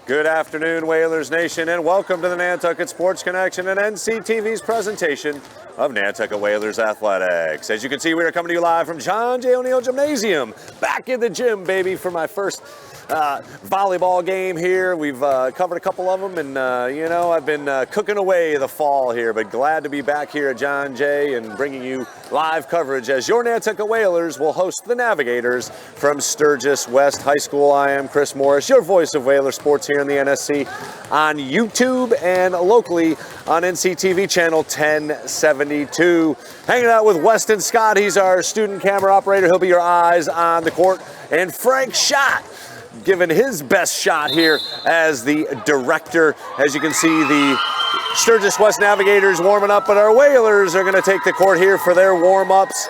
Good afternoon, Whalers Nation, and welcome to the Nantucket Sports Connection and NCTV's presentation of Nantucket Whalers Athletics. As you can see, we are coming to you live from John J. O'Neill Gymnasium. Back in the gym, baby, for my first volleyball game here. We've covered a couple of them, and I've been cooking away the fall here, but glad to be back here at John Jay and bringing you live coverage as your Nantucket Whalers will host the Navigators from Sturgis West High School. I am Chris Morris, your voice of Whaler sports here in the NSC on YouTube and locally on NCTV Channel 1072. Hanging out with Weston Scott. He's our student camera operator. He'll be your eyes on the court. And Frank Schott, giving his best shot here as the director. As you can see, the Sturgis West Navigators warming up, but our Whalers are going to take the court here for their warm-ups.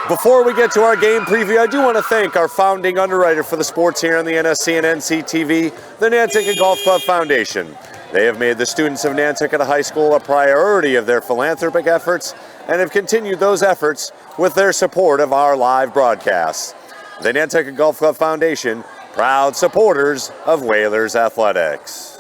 Before we get to our game preview, I do want to thank our founding underwriter for the sports here on the NSC and NCTV, the Nantucket Golf Club Foundation. They have made the students of Nantucket High School a priority of their philanthropic efforts and have continued those efforts with their support of our live broadcasts. The Nantucket Golf Club Foundation, proud supporters of Whalers Athletics.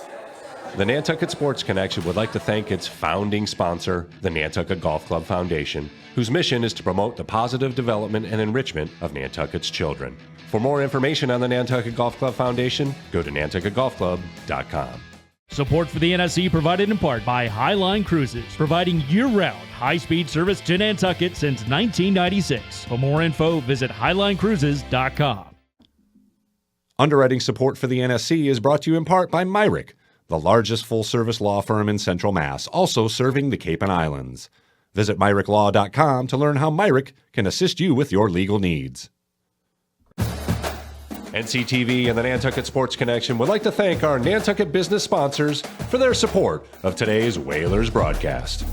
The Nantucket Sports Connection would like to thank its founding sponsor, the Nantucket Golf Club Foundation, whose mission is to promote the positive development and enrichment of Nantucket's children. For more information on the Nantucket Golf Club Foundation, go to nantucketgolfclub.com. Support for the NSC provided in part by Highline Cruises, providing year-round high-speed service to Nantucket since 1996. For more info, visit highlinecruises.com. Underwriting support for the NSC is brought to you in part by Myrick, the largest full-service law firm in Central Mass, also serving the Cape and Islands. Visit myricklaw.com to learn how Myrick can assist you with your legal needs. NCTV and the Nantucket Sports Connection would like to thank our Nantucket business sponsors for their support of today's Whalers broadcast.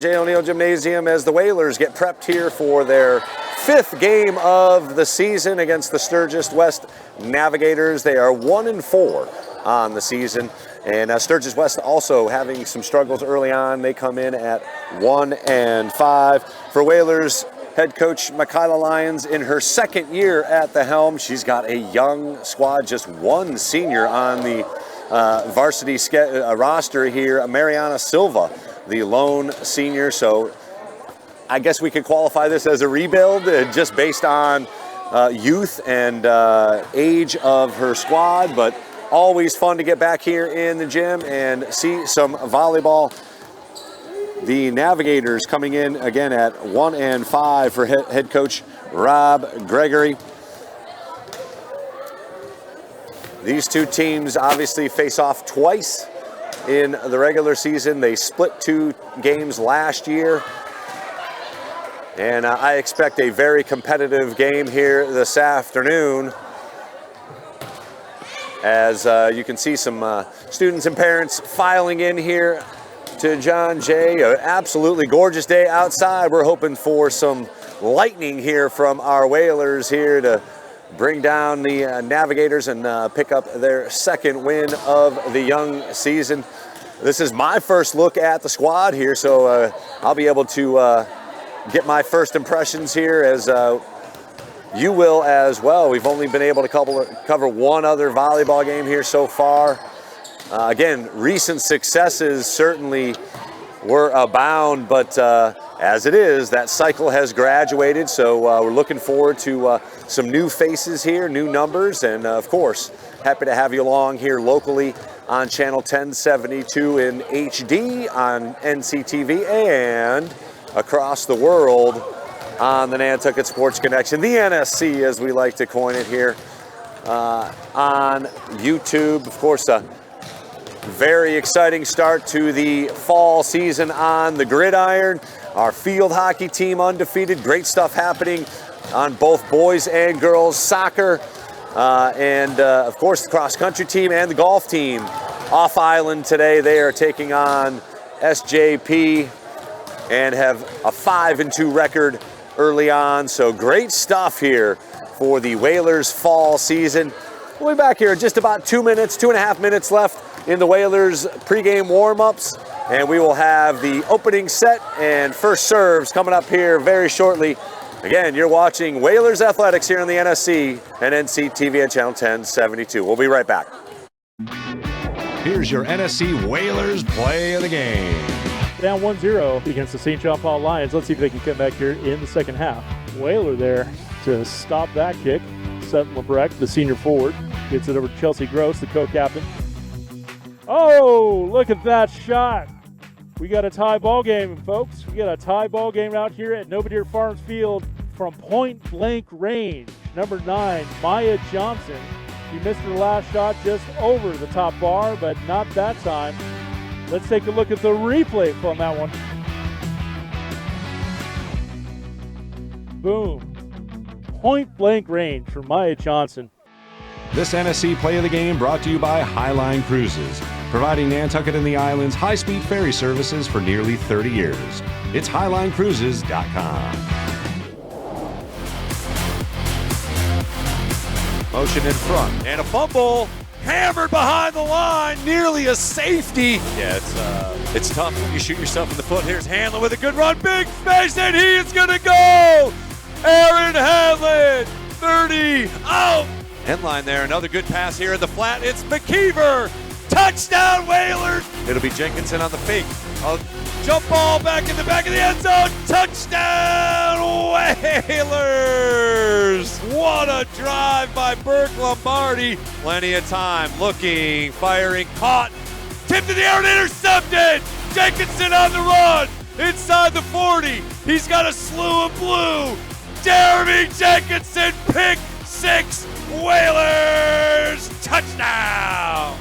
J. O'Neill Gymnasium as the Whalers get prepped here for their fifth game of the season against the Sturgis West Navigators. They are 1-4 on the season, and Sturgis West also having some struggles early on. They come in at 1-5. For Whalers head coach Michaela Lyons in her second year at the helm, she's got a young squad, just one senior on the varsity roster here, Mariana Silva, the lone senior. So I guess we could qualify this as a rebuild just based on youth and age of her squad, but always fun to get back here in the gym and see some volleyball. The Navigators coming in again at 1-5 for head coach Rob Gregory. These two teams obviously face off twice in the regular season. They split 2 games last year. And I expect a very competitive game here this afternoon. As you can see some students and parents filing in here to John Jay. An absolutely gorgeous day outside. We're hoping for some lightning here from our Whalers here to bring down the Navigators and pick up their second win of the young season. This is my first look at the squad here, so I'll be able to get my first impressions here, as you will as well. We've only been able to cover one other volleyball game here so far. Again, recent successes certainly were abound, but as it is, that cycle has graduated, so we're looking forward to some new faces here, new numbers, and of course, happy to have you along here locally on Channel 1072 in HD on NCTV and across the world on the Nantucket Sports Connection, the NSC as we like to coin it here, on YouTube. Of course, very exciting start to the fall season on the gridiron. Our field hockey team undefeated. Great stuff happening on both boys and girls soccer. Of course, the cross-country team and the golf team off island today. They are taking on SJP and have a 5-2 record early on. So great stuff here for the Whalers fall season. We'll be back here in just about 2.5 minutes left in the Whalers pregame warm-ups. And we will have the opening set and first serves coming up here very shortly. Again, you're watching Whalers Athletics here on the NSC and NCTV at Channel 1072. We'll be right back. Here's your NSC Whalers play of the game. Down 1-0 against the St. John Paul Lions. Let's see if they can come back here in the second half. Whaler there to stop that kick. Seth Lebrecht, the senior forward, gets it over to Chelsea Gross, the co-captain. Oh, look at that shot. We got a tie ball game, folks. We got a tie ball game out here at Navigators Farms Field from point blank range. Number 9, Maya Johnson. She missed her last shot just over the top bar, but not that time. Let's take a look at the replay from that one. Boom. Point blank range for Maya Johnson. This NSC play of the game brought to you by Highline Cruises, providing Nantucket and the Islands high-speed ferry services for nearly 30 years. It's HighlineCruises.com. Motion in front and a fumble. Hammered behind the line, nearly a safety. Yeah, it's tough when you shoot yourself in the foot. Here's Hanlon with a good run, big space, and he is gonna go! Aaron Hanlon, 30, out! Headline there, another good pass here in the flat. It's McKeever, touchdown Whalers! It'll be Jenkinson on the fake. A jump ball back in the back of the end zone, touchdown Whalers! What a drive by Burke Lombardi. Plenty of time, looking, firing, caught, tipped in the air and intercepted! Jenkinson on the run, inside the 40. He's got a slew of blue. Jeremy Jenkinson, pick 6, Whalers, touchdown!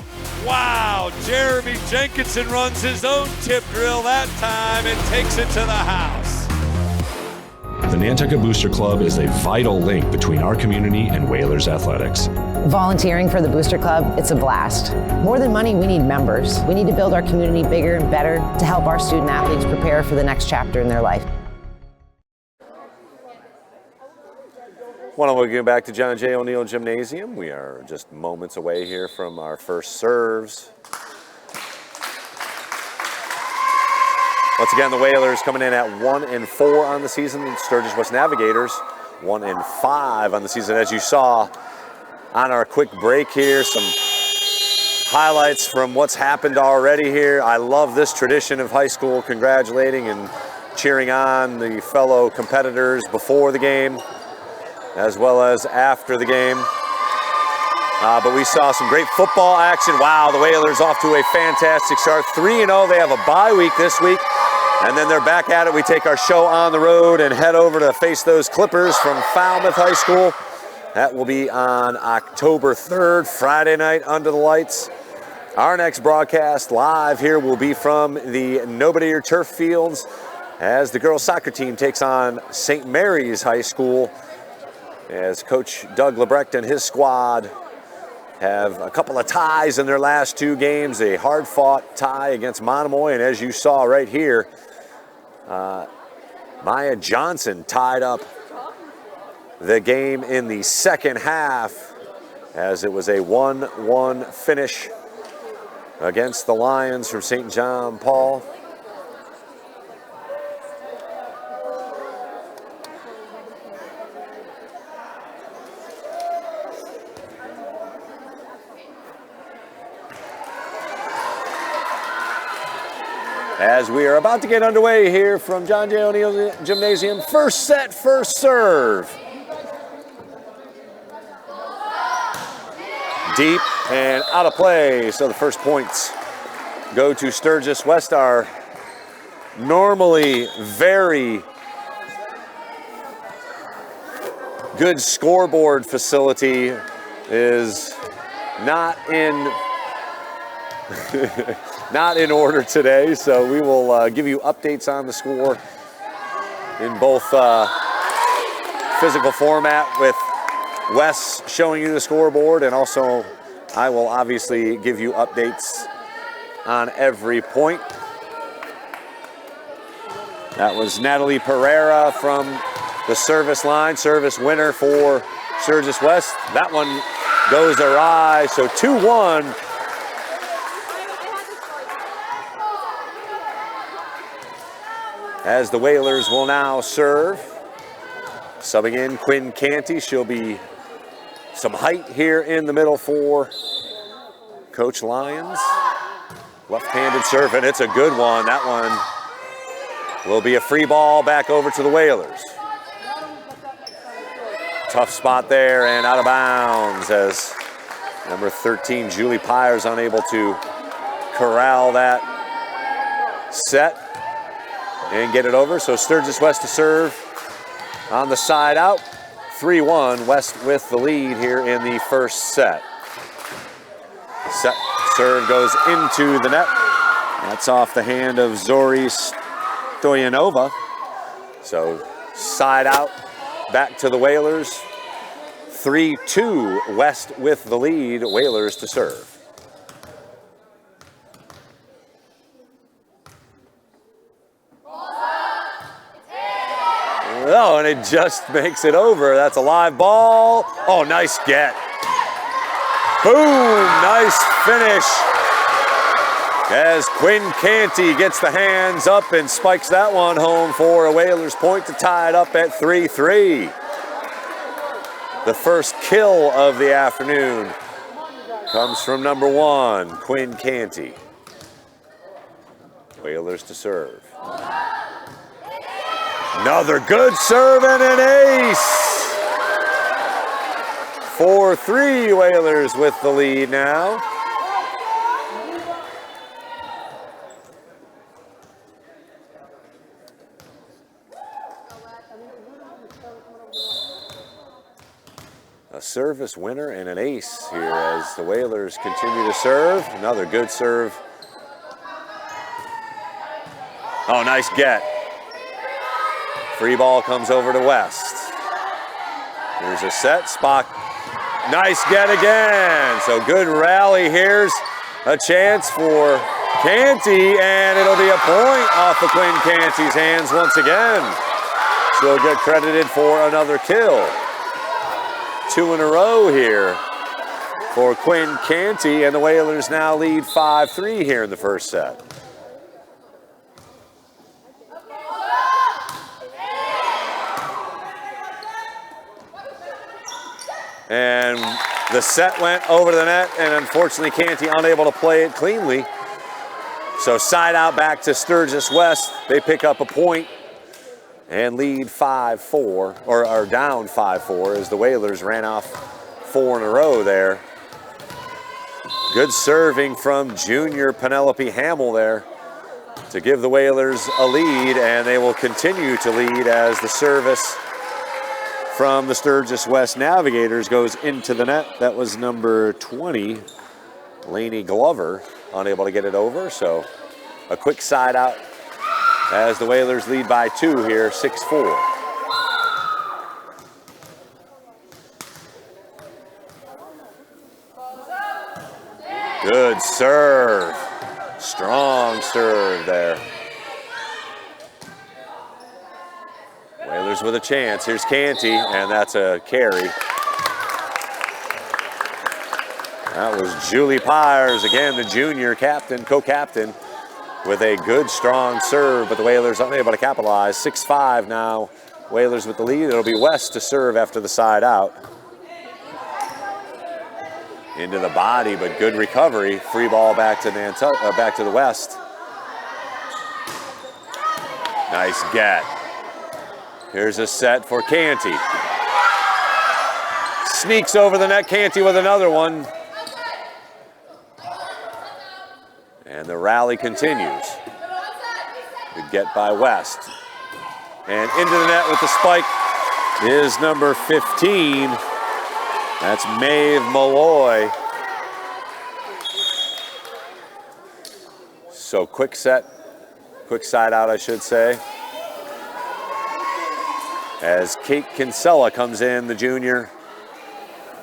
Wow, Jeremy Jenkinson runs his own tip drill that time and takes it to the house. The Nantucket Booster Club is a vital link between our community and Whalers Athletics. Volunteering for the Booster Club, it's a blast. More than money, we need members. We need to build our community bigger and better to help our student athletes prepare for the next chapter in their life. Why don't we get back to John J. O'Neill Gymnasium? We are just moments away here from our first serves. Once again, the Whalers coming in at 1-4 on the season. Sturgis West Navigators 1-5 on the season. As you saw on our quick break here, some highlights from what's happened already here. I love this tradition of high school congratulating and cheering on the fellow competitors before the game as well as after the game. But we saw some great football action. Wow, the Whalers off to a fantastic start. 3-0, they have a bye week this week. And then they're back at it. We take our show on the road and head over to face those Clippers from Falmouth High School. That will be on October 3rd, Friday night under the lights. Our next broadcast live here will be from the Nobody Turf Fields as the girls soccer team takes on St. Mary's High School as Coach Doug Lebrecht and his squad have a couple of ties in their last 2 games, a hard-fought tie against Monomoy, and as you saw right here, Maya Johnson tied up the game in the second half as it was a 1-1 finish against the Lions from St. John Paul. As we are about to get underway here from John J. O'Neill Gymnasium, first set, first serve. Deep and out of play, so the first points go to Sturgis West. Our normally very good scoreboard facility is not in not in order today, so we will give you updates on the score in both physical format with Wes showing you the scoreboard, and also I will obviously give you updates on every point. That was Natalie Pereira from the service line, service winner for Sturgis West. That one goes awry, so 2-1. As the Whalers will now serve. Subbing in Quinn Canty. She'll be some height here in the middle for Coach Lyons. Left-handed serve, and it's a good one. That one will be a free ball back over to the Whalers. Tough spot there and out of bounds as number 13, Julie Pyers, unable to corral that set and get it over. So Sturgis West to serve on the side out. 3-1, West with the lead here in the first set. Set serve goes into the net. That's off the hand of Zori Stoyanova. So side out, back to the Whalers. 3-2, West with the lead, Whalers to serve. Oh, and it just makes it over. That's a live ball. Oh, nice get. Boom, nice finish. As Quinn Canty gets the hands up and spikes that one home for a Whalers point to tie it up at 3-3. The first kill of the afternoon comes from number 1, Quinn Canty. Whalers to serve. Another good serve and an ace. 4-3, Whalers with the lead now. A service winner and an ace here as the Whalers continue to serve. Another good serve. Oh, nice get. Free ball comes over to West. Here's a set, Spock. Nice get again. So good rally. Here's a chance for Canty, and it'll be a point off of Quinn Canty's hands once again. She'll get credited for another kill. 2 in a row here for Quinn Canty, and the Whalers now lead 5-3 here in the first set. And the set went over the net, and unfortunately Canty unable to play it cleanly. So side out back to Sturgis West. They pick up a point and lead 5-4, or are down 5-4 as the Whalers ran off 4 in a row there. Good serving from junior Penelope Hamill there to give the Whalers a lead, and they will continue to lead as the service from the Sturgis West Navigators goes into the net. That was number 20, Lainey Glover, unable to get it over. So a quick side out as the Whalers lead by 2 here, 6-4. Good serve. Strong serve there. Whalers with a chance. Here's Canty, and that's a carry. That was Julie Pyers, again, the junior captain, co-captain, with a good, strong serve, but the Whalers unable to capitalize. 6-5 now. Whalers with the lead. It'll be West to serve after the side out. Into the body, but good recovery. Free ball back to back to the West. Nice get. Here's a set for Canty. Sneaks over the net, Canty with another one. And the rally continues. Good get by West. And into the net with the spike is number 15. That's Maeve Malloy. So quick set, quick side out, I should say. As Kate Kinsella comes in, the junior,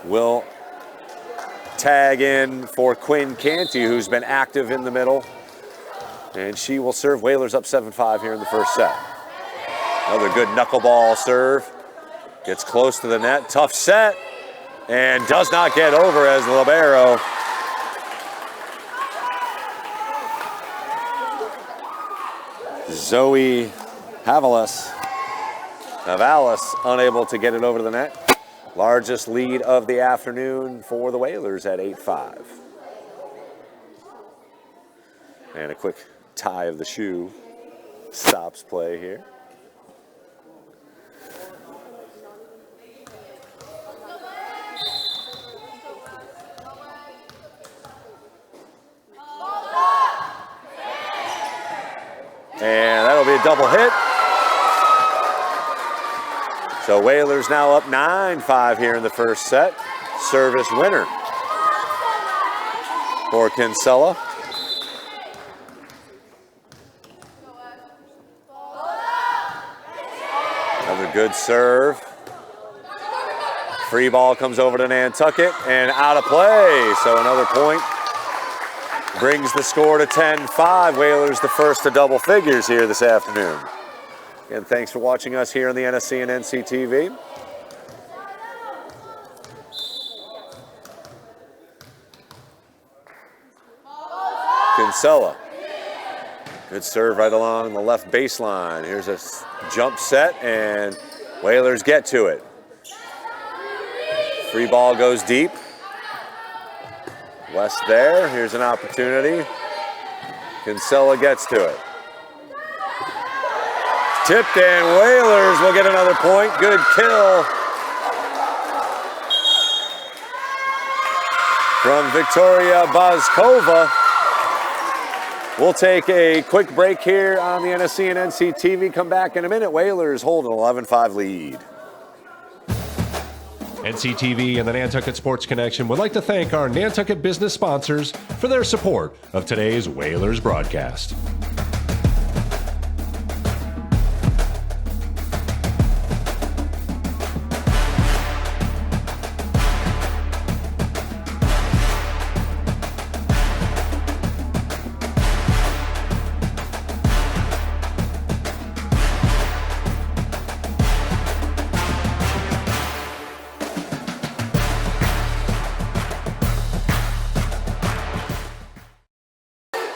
will tag in for Quinn Canty, who's been active in the middle. And she will serve. Whalers up 7-5 here in the first set. Another good knuckleball serve. Gets close to the net. Tough set. And does not get over as the libero. Zoe Havalis unable to get it over the net. Largest lead of the afternoon for the Whalers at 8-5. And a quick tie of the shoe stops play here. And that'll be a double hit. So Whalers now up 9-5 here in the first set. Service winner for Kinsella. Another good serve. Free ball comes over to Nantucket and out of play. So another point brings the score to 10-5. Whalers the first to double figures here this afternoon. Again, thanks for watching us here on the NSC and NCTV. Kinsella. Good serve right along the left baseline. Here's a jump set, and Whalers get to it. Free ball goes deep. West there. Here's an opportunity. Kinsella gets to it. Tipped, and Whalers will get another point. Good kill from Victoria Bazkova. We'll take a quick break here on the NSC and NCTV. Come back in a minute. Whalers hold an 11-5 lead. NCTV and the Nantucket Sports Connection would like to thank our Nantucket business sponsors for their support of today's Whalers broadcast.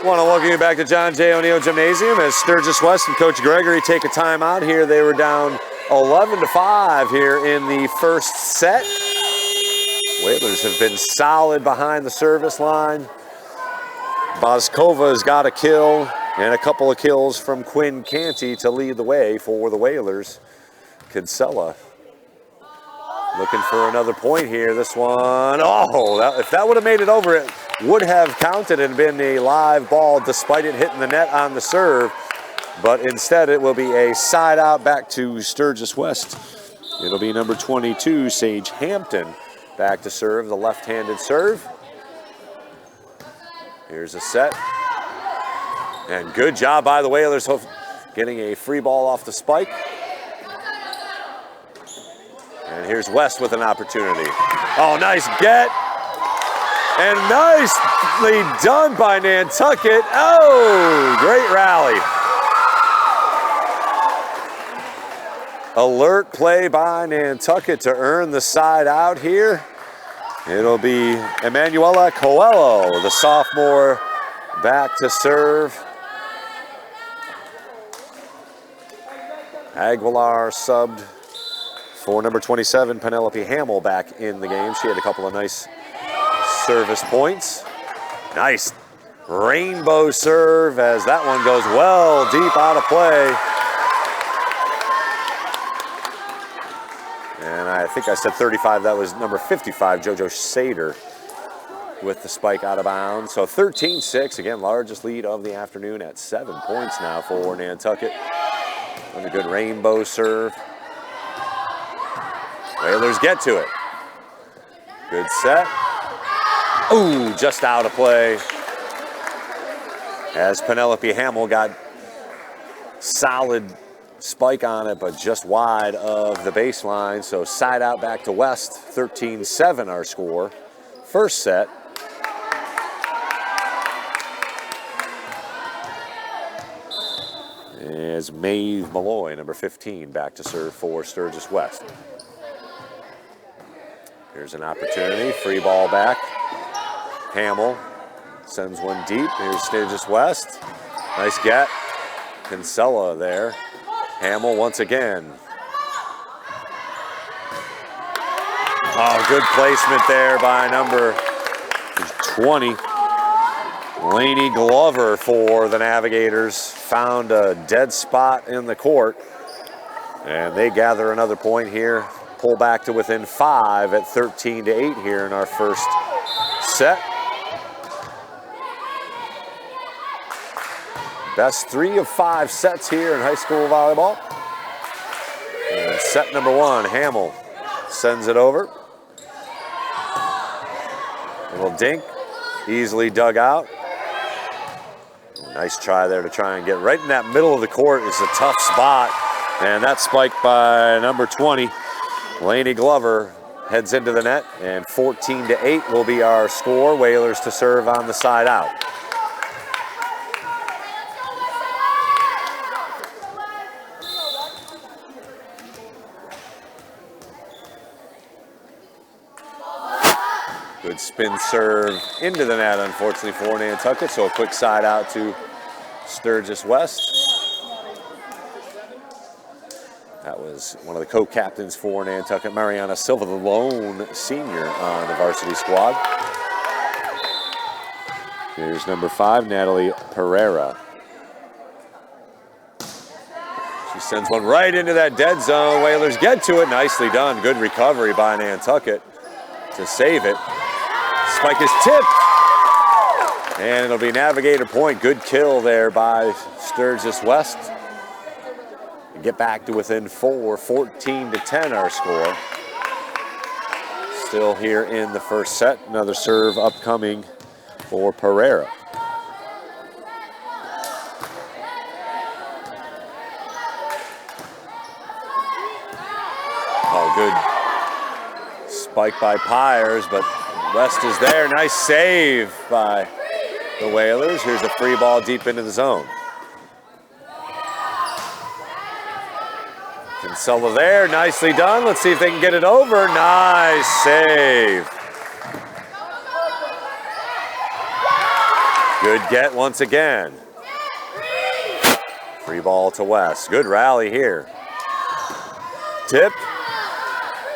Want to welcome you back to John J. O'Neill Gymnasium as Sturgis West and Coach Gregory take a timeout here. They were down 11-5 here in the first set. Whalers have been solid behind the service line. Bazkova has got a kill and a couple of kills from Quinn Canty to lead the way for the Whalers. Kinsella looking for another point here. This one, if that would have made it over, it would have counted and been a live ball despite it hitting the net on the serve. But instead it will be a side out back to Sturgis West. It'll be number 22, Sage Hampton, back to serve, the left-handed serve. Here's a set. And good job by the Whalers getting a free ball off the spike. And here's West with an opportunity. Oh, nice get. And nicely done by Nantucket. Oh, great rally. Alert play by Nantucket to earn the side out here. It'll be Emanuela Coelho, the sophomore, back to serve. Aguilar subbed for number 27, Penelope Hamill, back in the game. She had a couple of nice service points. Nice rainbow serve as that one goes well deep out of play. And I think I said 35. That was number 55, JoJo Sader, with the spike out of bounds. So 13-6, again, largest lead of the afternoon at 7 points now for Nantucket. And a good rainbow serve. Whalers get to it. Good set. Ooh, just out of play. As Penelope Hamill got solid spike on it, but just wide of the baseline. So side out back to West, 13-7 our score. First set. Is Maeve Malloy, number 15, back to serve for Sturgis West. Here's an opportunity, free ball back. Hamill sends one deep. Here's Sturgis West. Nice get. Kinsella there. Hamill once again. Oh, good placement there by number 20. Lainey Glover for the Navigators. Found a dead spot in the court. And they gather another point here. Pull back to within 5 at 13-8 here in our first set. Best 3 of 5 sets here in high school volleyball. And set number 1, Hamill sends it over. Little dink, easily dug out. Nice try there to try and get right in that middle of the court. It's a tough spot. And that spike by number 20, Lainey Glover, heads into the net. And 14-8 will be our score. Whalers to serve on the side out. Good spin serve into the net, unfortunately, for Nantucket. So a quick side out to Sturgis West. That was one of the co-captains for Nantucket, Mariana Silva, the lone senior on the varsity squad. Here's number 5, Natalie Pereira. She sends one right into that dead zone. Whalers get to it. Nicely done. Good recovery by Nantucket to save it. Spike is tipped, and it'll be Navigator point. Good kill there by Sturgis West. Get back to within 4, 14-10 our score. Still here in the first set. Another serve upcoming for Pereira. Oh, good spike by Pyers, but West is there. Nice save by the Whalers. Here's a free ball deep into the zone. Kinsella there, nicely done. Let's see if they can get it over. Nice save. Good get once again. Free ball to West. Good rally here. Tip.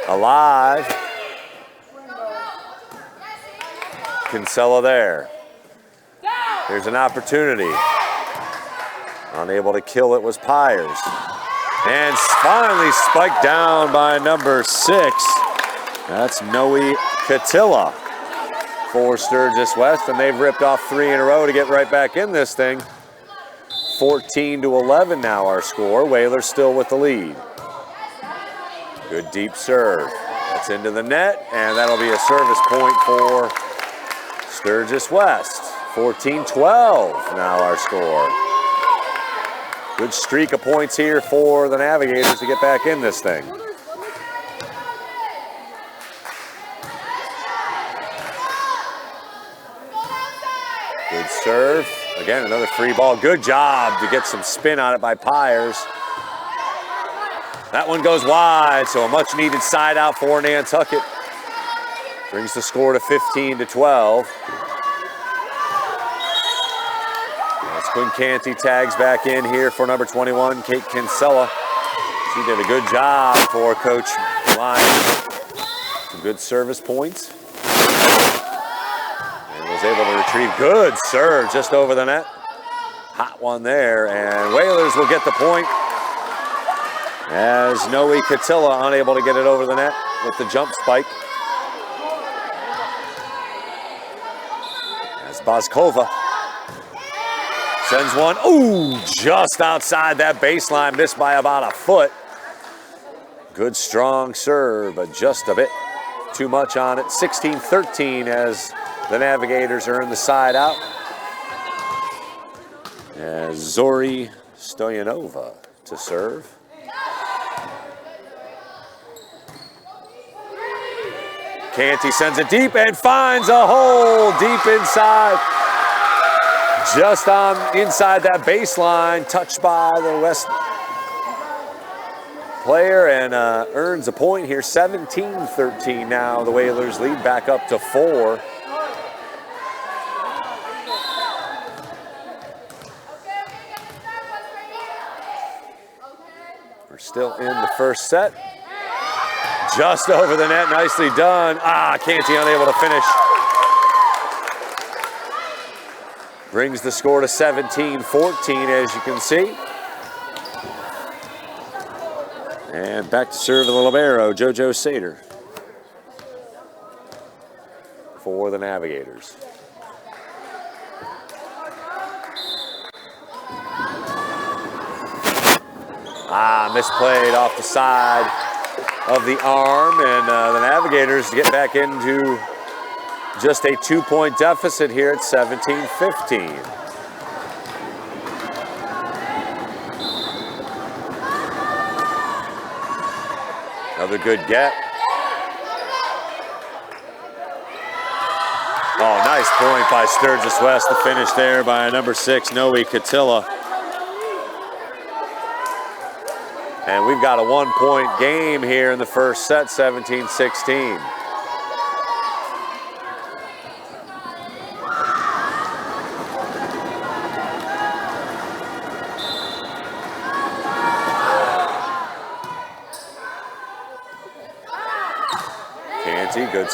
Alive. Kinsella there. Here's an opportunity. Unable to kill it was Pyers. And finally spiked down by number 6. That's Noe Catilla for Sturgis West, and they've ripped off 3 in a row to get right back in this thing. 14-11 now our score. Whalers still with the lead. Good deep serve. That's into the net, and that'll be a service point for Sturgis West. 14-12 now our score. Good streak of points here for the Navigators to get back in this thing. Good serve. Again, another free ball. Good job to get some spin on it by Pyers. That one goes wide, so a much needed side out for Nantucket. Brings the score to 15-12. Quinn Canty tags back in here for number 21, Kate Kinsella. She did a good job for Coach Lyons. Some good service points. And was able to retrieve good serve just over the net. Hot one there, and Whalers will get the point as Noe Catilla unable to get it over the net with the jump spike. As Boskova sends one, ooh, just outside that baseline, missed by about a foot. Good strong serve, but just a bit too much on it. 16-13 as the Navigators earn the side out. As Zori Stoyanova to serve. Canty sends it deep and finds a hole deep inside. Just on inside that baseline, touched by the West player and earns a point here. 17-13 now. The Whalers lead back up to 4. We're still in the first set. Just over the net, nicely done. Canty unable to finish. Brings the score to 17-14, as you can see. And back to serve the libero, JoJo Sater for the Navigators. Misplayed off the side of the arm, and the Navigators get back into just a 2-point deficit here at 17-15. Another good get. Oh, nice point by Sturgis West. The finish there by number 6, Noe Catilla. And we've got a 1-point game here in the first set, 17-16. Canty, good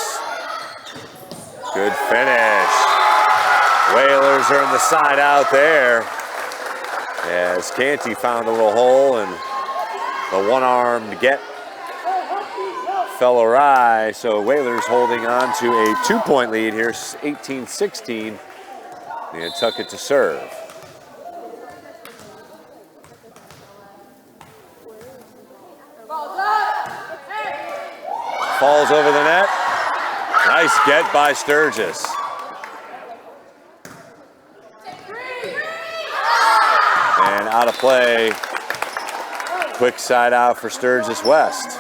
finish. Whalers are in the side out there as Canty found a little hole, and the one-armed get fell awry, so Whalers holding on to a 2-point lead here, 18-16. Nantucket to serve. Falls over the net. Nice get by Sturgis. And out of play. Quick side out for Sturgis West.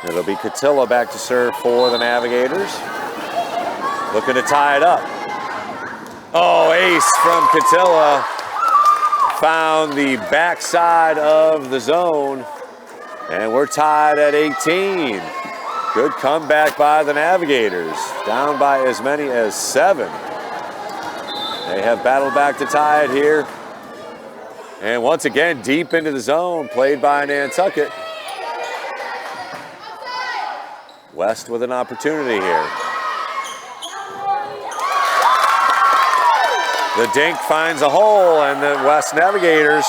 It'll be Catilla back to serve for the Navigators. Looking to tie it up. Oh, ace from Catilla. Found the backside of the zone. And we're tied at 18. Good comeback by the Navigators. Down by as many as 7. They have battled back to tie it here. And once again, deep into the zone, played by Nantucket. West with an opportunity here. The dink finds a hole, and the West Navigators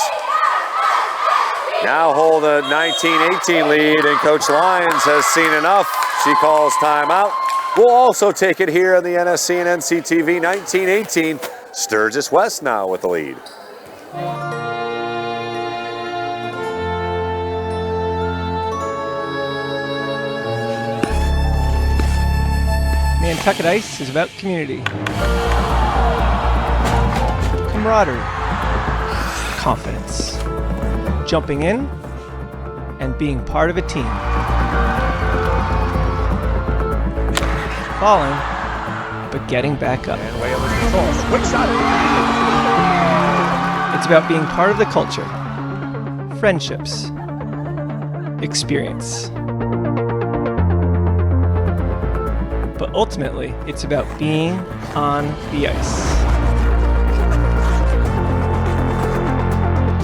now hold a 19-18 lead, and Coach Lyons has seen enough. She calls timeout. We'll also take it here on the NSC and NCTV 19-18. Sturgis West now with the lead. Nantucket Ice is about community, camaraderie, confidence, jumping in, and being part of a team. Falling, but getting back up. And Whalers control. Quick shot. It's about being part of the culture, friendships, experience. But ultimately, it's about being on the ice.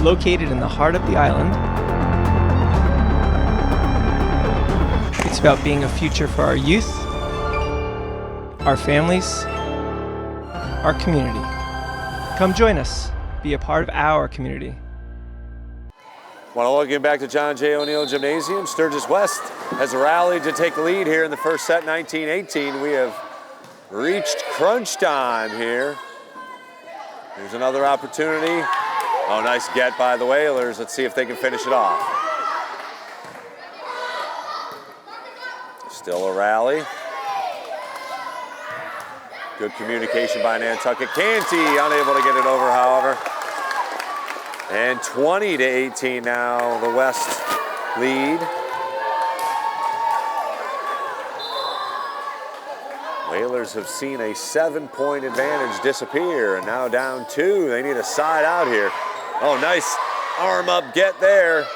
Located in the heart of the island, it's about being a future for our youth, our families, our community. Come join us. Be a part of our community. Want to welcome back to John J. O'Neill Gymnasium. Sturgis West has rallied to take the lead here in the first set, 19-18. We have reached crunch time here. Here's another opportunity. Oh, nice get by the Whalers. Let's see if they can finish it off. Still a rally. Good communication by Nantucket. Canty unable to get it over, however. And 20-18 now, the West lead. Whalers have seen a 7-point advantage disappear, and now down 2. They need a side out here. Oh, nice arm up get there.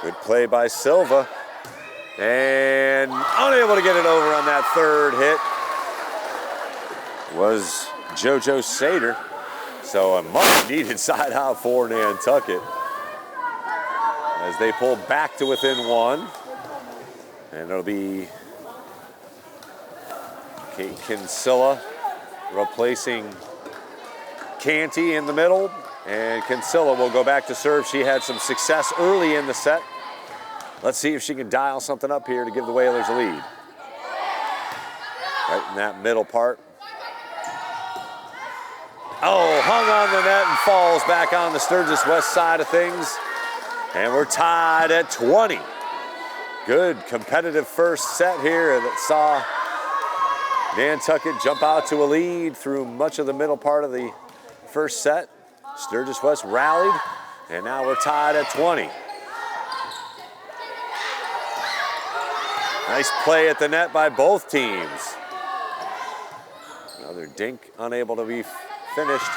Good play by Silva. And unable to get it over on that third hit was JoJo Sater. So a much needed side out for Nantucket as they pull back to within 1. And it'll be Kate Kinsella replacing Canty in the middle. And Kinsella will go back to serve. She had some success early in the set. Let's see if she can dial something up here to give the Whalers a lead. Right in that middle part. Oh, hung on the net and falls back on the Sturgis West side of things. And we're tied at 20. Good competitive first set here that saw Nantucket jump out to a lead through much of the middle part of the first set. Sturgis West rallied, and now we're tied at 20. Nice play at the net by both teams. Another dink unable to be finished.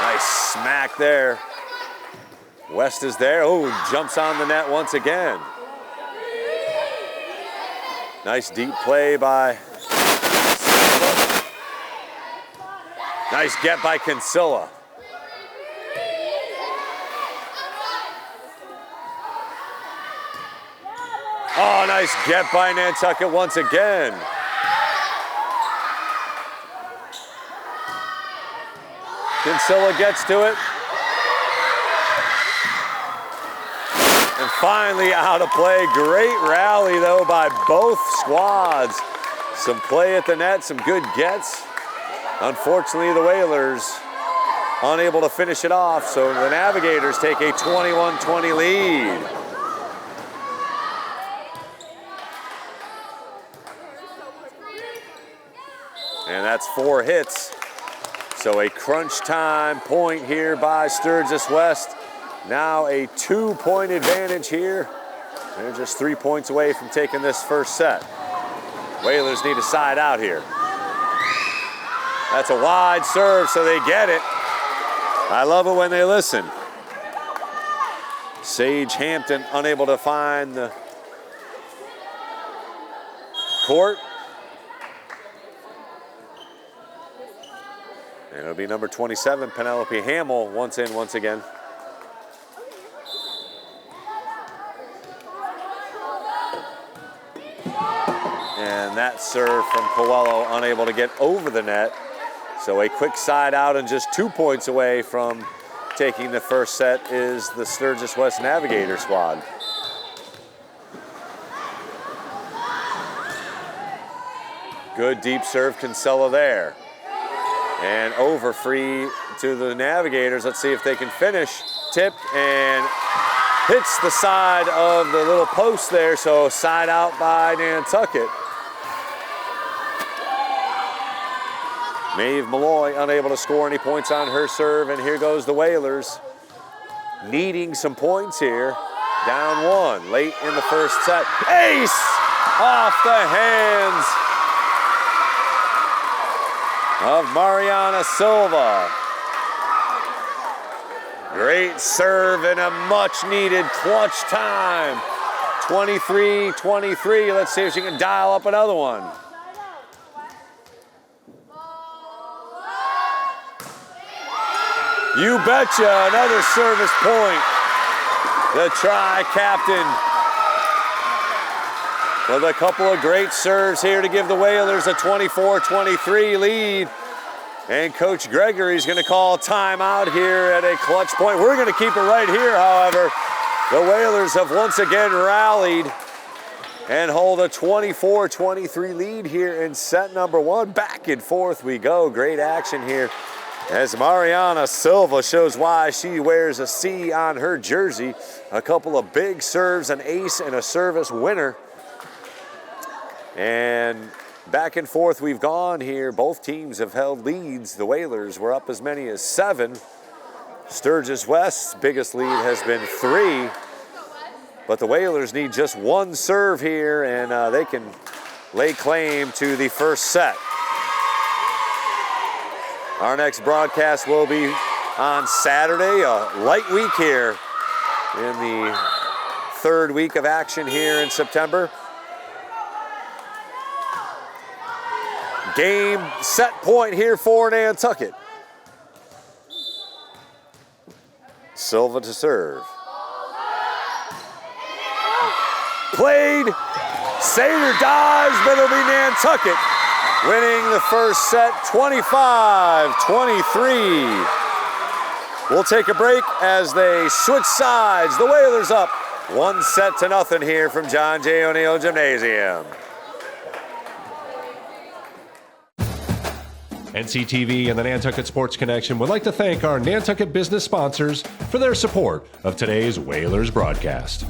Nice smack there. West is there. Oh, jumps on the net once again. Nice deep play by Silva. Nice get by Kinsella. Oh, nice get by Nantucket once again. Kinsella gets to it. And finally out of play. Great rally, though, by both squads. Some play at the net, some good gets. Unfortunately, the Whalers unable to finish it off, so the Navigators take a 21-20 lead. And that's 4 hits. So a crunch time point here by Sturgis West. Now a 2-point advantage here. They're just 3 points away from taking this first set. Whalers need a side out here. That's a wide serve, so they get it. I love it when they listen. Sage Hampton unable to find the court. And it'll be number 27, Penelope Hamill, once in, once again. And that serve from Coelho unable to get over the net. So a quick side out and just 2 points away from taking the first set is the Sturgis West Navigator squad. Good deep serve, Kinsella there. And over free to the Navigators. Let's see if they can finish. Tipped and hits the side of the little post there, so side out by Nantucket. Maeve Malloy unable to score any points on her serve, and here goes the Whalers needing some points here. Down 1 late in the first set. Ace off the hands of Mariana Silva. Great serve and a much needed clutch time. 23-23. Let's see if she can dial up another one. You betcha, another service point. The tri-captain with a couple of great serves here to give the Whalers a 24-23 lead. And Coach Gregory's going to call timeout here at a clutch point. We're going to keep it right here, however. The Whalers have once again rallied and hold a 24-23 lead here in set number 1. Back and forth we go. Great action here As Mariana Silva shows why she wears a C on her jersey. A couple of big serves, an ace and a service winner. And back and forth we've gone here. Both teams have held leads. The Whalers were up as many as 7. Sturgis West's biggest lead has been 3. But the Whalers need just 1 serve here, and they can lay claim to the first set. Our next broadcast will be on Saturday, a light week here in the 3rd week of action here in September. Game set point here for Nantucket. Silva to serve. Played. Sater dives, but it'll be Nantucket winning the first set 25-23. We'll take a break as they switch sides. The Whalers up 1-0 here from John J. O'Neill Gymnasium. NCTV and the Nantucket Sports Connection would like to thank our Nantucket business sponsors for their support of today's Whalers broadcast.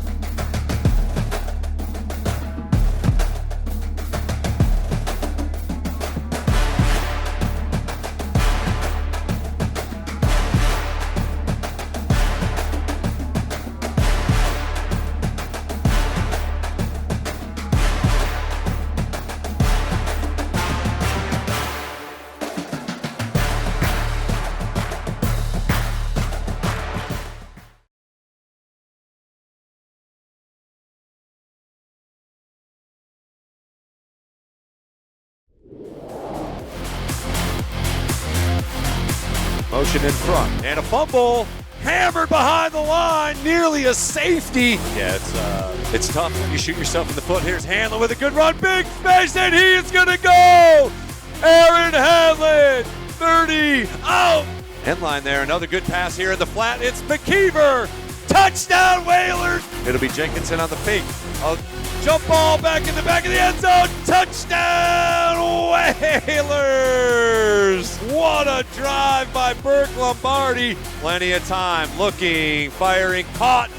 Motion in front and a fumble, hammered behind the line, nearly a safety. Yeah, it's tough when you shoot yourself in the foot. Here's Hanlon with a good run, big space, and he is gonna go. Aaron Hanlon, 30, out. Headline there, another good pass here in the flat. It's McKeever, touchdown Whalers. It'll be Jenkinson on the fake. A jump ball back in the back of the end zone, touchdown Whalers. What a drive by Burke Lombardi. Plenty of time, looking, firing, caught,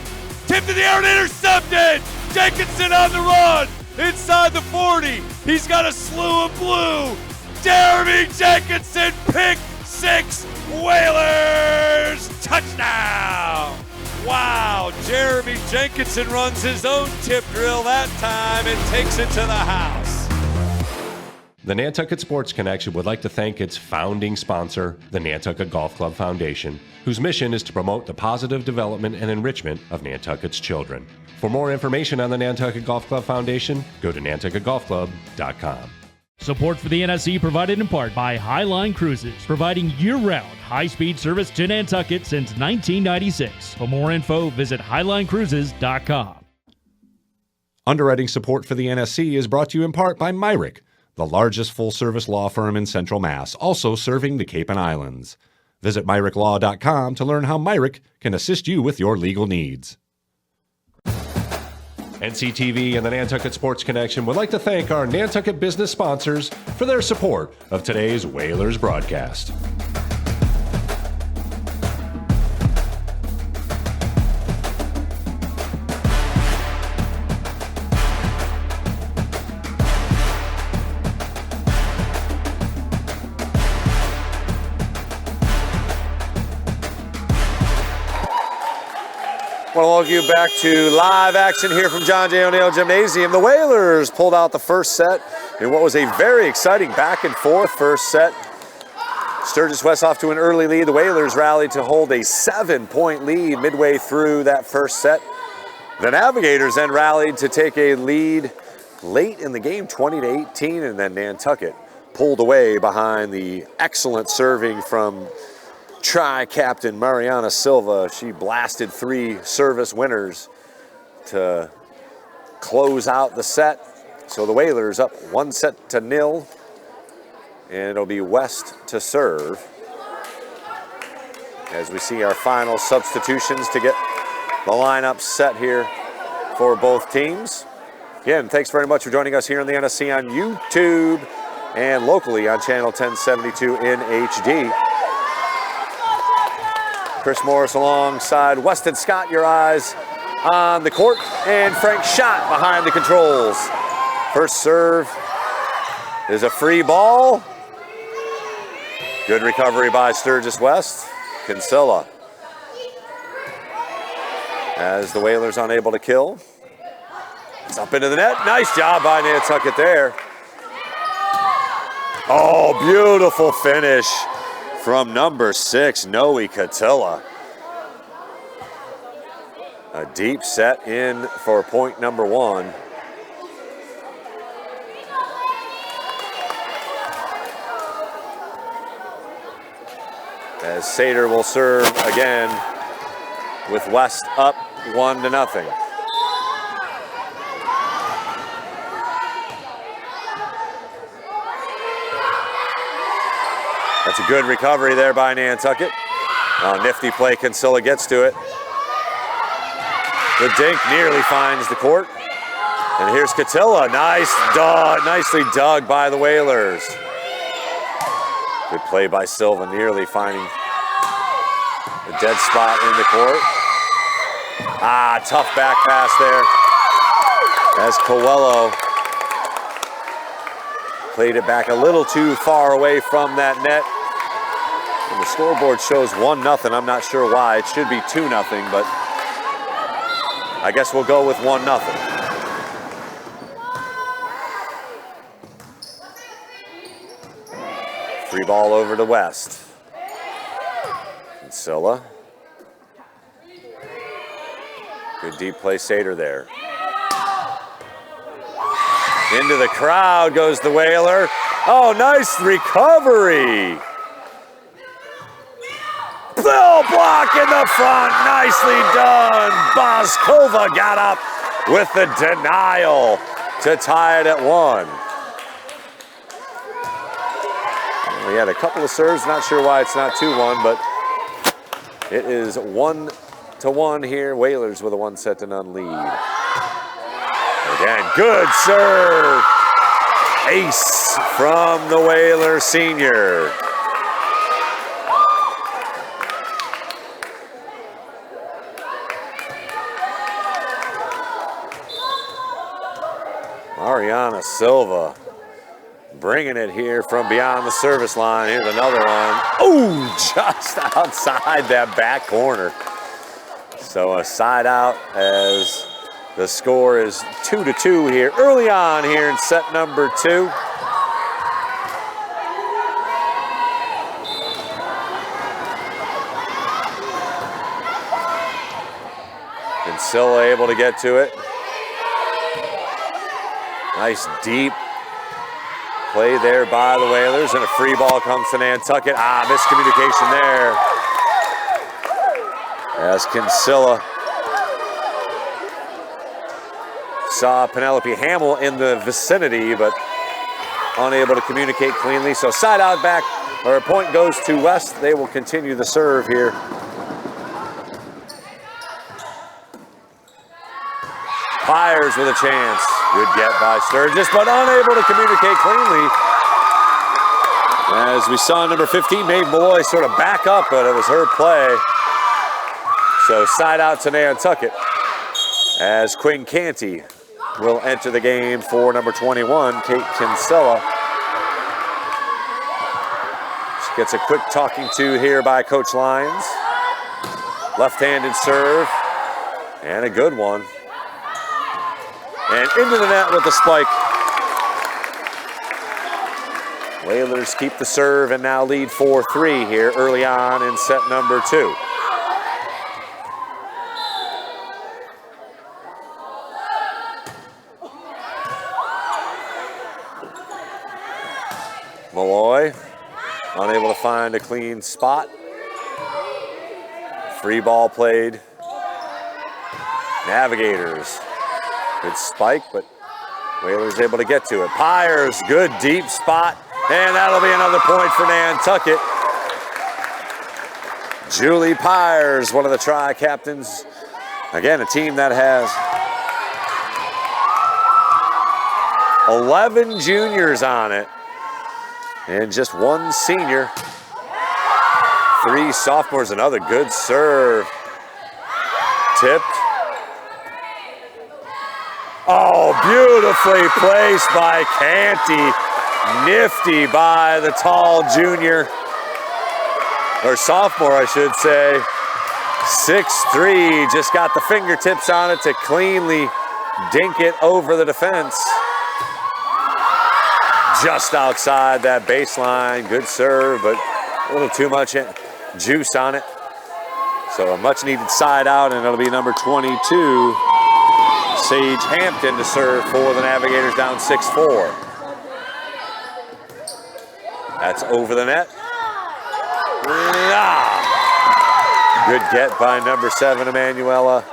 tipped in the air and intercepted. Jenkinson on the run, inside the 40. He's got a slew of blue. Jeremy Jenkinson, pick 6, Whalers, touchdown. Wow, Jeremy Jenkinson runs his own tip drill that time and takes it to the house. The Nantucket Sports Connection would like to thank its founding sponsor, the Nantucket Golf Club Foundation, whose mission is to promote the positive development and enrichment of Nantucket's children. For more information on the Nantucket Golf Club Foundation, go to nantucketgolfclub.com. Support for the NSC provided in part by Highline Cruises, providing year-round high-speed service to Nantucket since 1996. For more info, visit highlinecruises.com. Underwriting support for the NSC is brought to you in part by Myrick, the largest full-service law firm in Central Mass, also serving the Cape and Islands. Visit MyrickLaw.com to learn how Myrick can assist you with your legal needs. NCTV and the Nantucket Sports Connection would like to thank our Nantucket business sponsors for their support of today's Whalers broadcast. I want to welcome you back to live action here from John J. O'Neill Gymnasium. The Whalers pulled out the first set in what was a very exciting back and forth first set. Sturgis West off to an early lead. The Whalers rallied to hold a 7-point lead midway through that first set. The Navigators then rallied to take a lead late in the game, 20-18, and then Nantucket pulled away behind the excellent serving from Tri-Captain Mariana Silva. She blasted 3 service winners to close out the set. So the Whalers up 1-0, and it'll be West to serve. As we see our final substitutions to get the lineup set here for both teams. Again, thanks very much for joining us here on the NSC on YouTube and locally on channel 1072 in HD. Chris Morris alongside Weston Scott, your eyes on the court, and Frank Schott behind the controls. First serve is a free ball. Good recovery by Sturgis West. Kinsella, as the Whalers unable to kill. It's up into the net. Nice job by Nantucket there. Oh, beautiful finish from number 6, Noe Catilla. A deep set in for point number 1. As Sater will serve again with West up 1-0. That's a good recovery there by Nantucket. Nifty play, Kinsella gets to it. The dink nearly finds the court. And here's Catilla, nicely dug by the Whalers. Good play by Silva, nearly finding the dead spot in the court. Tough back pass there. As Coelho played it back a little too far away from that net. And the scoreboard shows 1-0. I'm not sure why. It should be 2-0, but I guess we'll go with 1-0. Free ball over to West. Kinsella. Good deep play, Sater there. Into the crowd goes the Whaler. Oh, nice recovery. Bill block in the front, nicely done. Boskova got up with the denial to tie it at 1. We had a couple of serves, not sure why it's not 2-1, but it is 1-1 here. Whalers with a 1-0 lead. Again, good serve. Ace from the Whalers senior. Mariana Silva bringing it here from beyond the service line. Here's another one. Oh, just outside that back corner. So a side out as the score is 2-2 here early on here in set number 2. Kinsella able to get to it. Nice deep play there by the Whalers, and a free ball comes to Nantucket. Miscommunication there. As Kinsella saw Penelope Hamill in the vicinity, but unable to communicate cleanly. So side out back, or a point goes to West. They will continue the serve here. Fires with a chance. Good get by Sturgis, but unable to communicate cleanly. As we saw number 15, Maeve Malloy sort of back up, but it was her play. So side out to Nantucket as Quinn Canty will enter the game for number 21, Kate Kinsella. She gets a quick talking to here by Coach Lyons. Left-handed serve, and a good one. And into the net with the spike. Whalers keep the serve and now lead 4-3 here early on in set number 2. Malloy unable to find a clean spot. Free ball played. Navigators. Good spike, but Whalers able to get to it. Pyers, good deep spot, and that'll be another point for Nantucket. Julie Pyers, one of the tri-captains. Again, a team that has 11 juniors on it and just one senior. 6'3" sophomores, another good serve. Tipped. Oh, beautifully placed by Canty. Nifty by the tall junior, or sophomore, I should say. 6'3", just got the fingertips on it to cleanly dink it over the defense. Just outside that baseline. Good serve, but a little too much juice on it. So a much needed side out, and it'll be number 22, Sage Hampton, to serve for the Navigators, down 6-4. That's over the net. Good get by number 7, Emanuela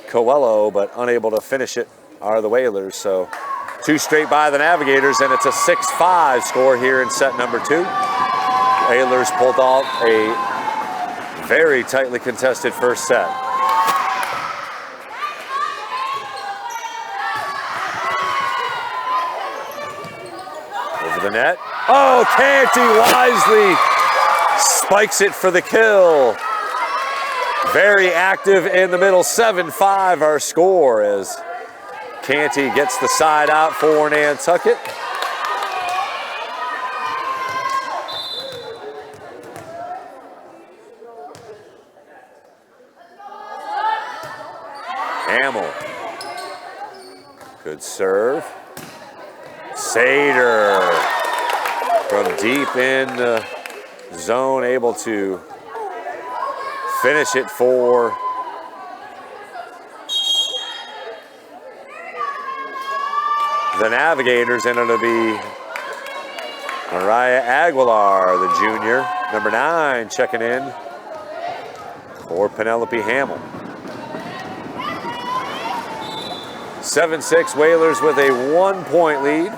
Coelho, but unable to finish it are the Whalers. So 2 straight by the Navigators, and it's a 6-5 score here in set number 2. Whalers pulled off a very tightly contested first set. Over the net. Oh, Canty wisely spikes it for the kill. Very active in the middle. 7-5 our score as Canty gets the side out for Nantucket. Hamill. Good serve. Sater from deep in the zone, able to finish it for the Navigators, and it'll be Mariah Aguilar, the junior, number 9, checking in for Penelope Hamill. 7-6 Whalers with a 1-point lead.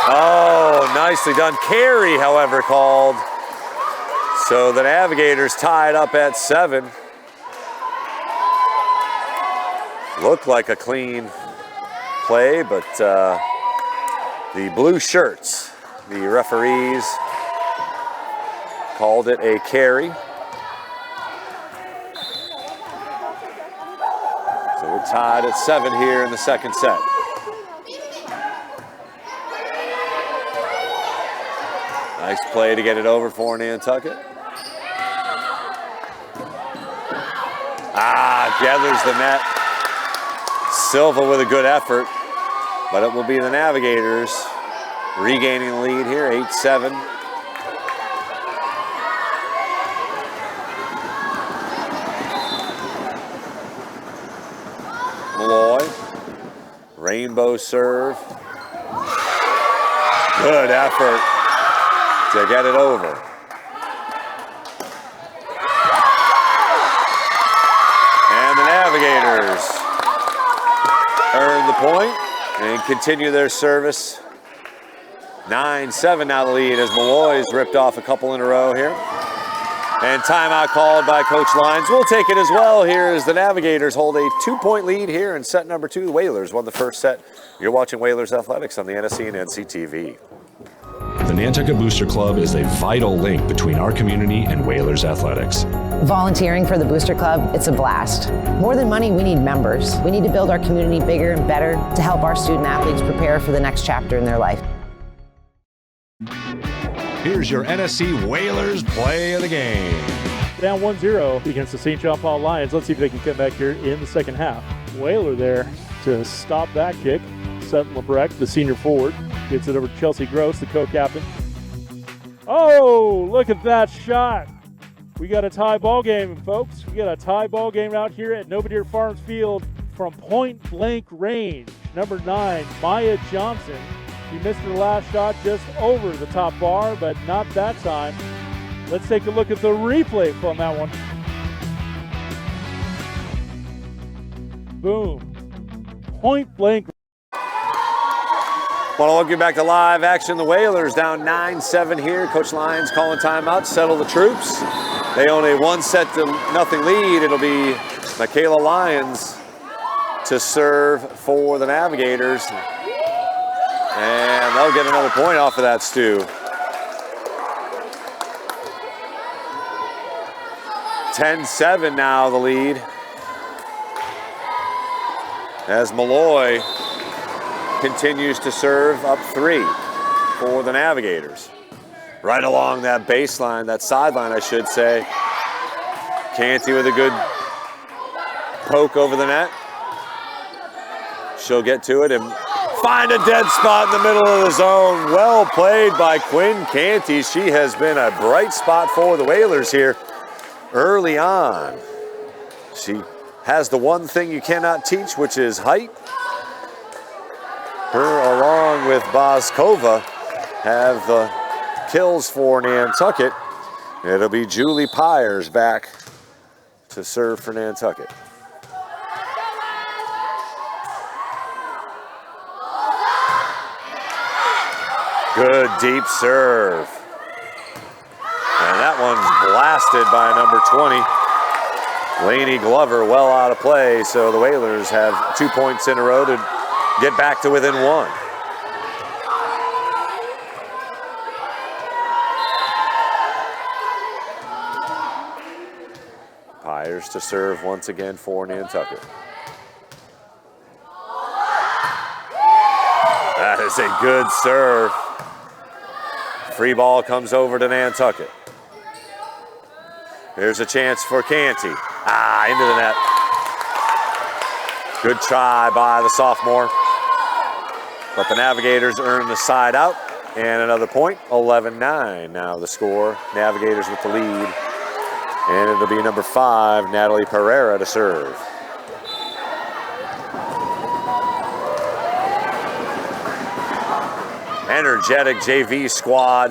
Oh, nicely done. Carry, however, called. So the Navigators tied up at 7. Looked like a clean play, but the blue shirts, the referees, called it a carry. So we're tied at 7 here in the second set. Nice play to get it over for Nantucket. Gathers the net. Silva with a good effort, but it will be the Navigators regaining the lead here, 8-7. Malloy, rainbow serve. Good effort to get it over. And the Navigators earn the point and continue their service. 9-7 now the lead as Malloy's ripped off a couple in a row here. And timeout called by Coach Lyons. We'll take it as well here as the Navigators hold a 2-point lead here in set number 2. The Whalers won the first set. You're watching Whalers Athletics on the NSC and NCTV. The Nantucket Booster Club is a vital link between our community and Whalers Athletics. Volunteering for the Booster Club, it's a blast. More than money, we need members. We need to build our community bigger and better to help our student athletes prepare for the next chapter in their life. Here's your NSC Whalers play of the game. Down 1-0 against the St. John Paul Lions. Let's see if they can come back here in the second half. Whaler there to stop that kick. Seth Lebrecht, the senior forward, gets it over to Chelsea Gross, the co-captain. Oh, look at that shot. We got a tie ball game, folks. We got a tie ball game out here at Navigator Farms Field from point blank range. Number 9, Maya Johnson. She missed her last shot just over the top bar, but not that time. Let's take a look at the replay from that one. Boom. Point blank. Want to welcome you back to live action. The Whalers down 9-7 here. Coach Lyons calling timeout, settle the troops. They own a 1-0 lead. It'll be Michaela Lyons to serve for the Navigators. And they'll get another point off of that, Stu. 10-7 now the lead. As Malloy continues to serve up 3 for the Navigators. Right along that baseline, that sideline, I should say. Canty with a good poke over the net. She'll get to it and find a dead spot in the middle of the zone. Well played by Quinn Canty. She has been a bright spot for the Whalers here early on. She has the one thing you cannot teach, which is height. Her, along with Boskova, have the kills for Nantucket. It'll be Julie Pyers back to serve for Nantucket. Good deep serve. And that one's blasted by number 20. Lainey Glover well out of play, so the Whalers have 2 points in a row to get back to within 1. Pyers to serve once again for Nantucket. That is a good serve. Free ball comes over to Nantucket. Here's a chance for Canty. Into the net. Good try by the sophomore. But the Navigators earn the side out. And another point, 11-9 now the score. Navigators with the lead. And it'll be number 5, Natalie Pereira to serve. Energetic JV squad.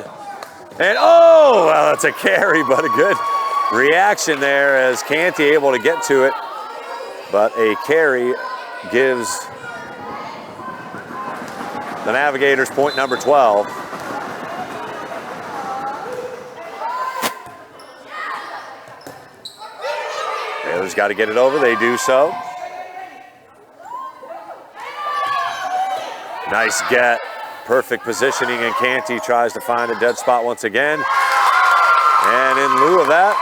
And oh, well, that's a carry, but a good reaction there as Canty able to get to it. But a carry gives the Navigators point number 12. Whalers got to get it over. They do so. Nice get. Perfect positioning, and Canty tries to find a dead spot once again. And in lieu of that,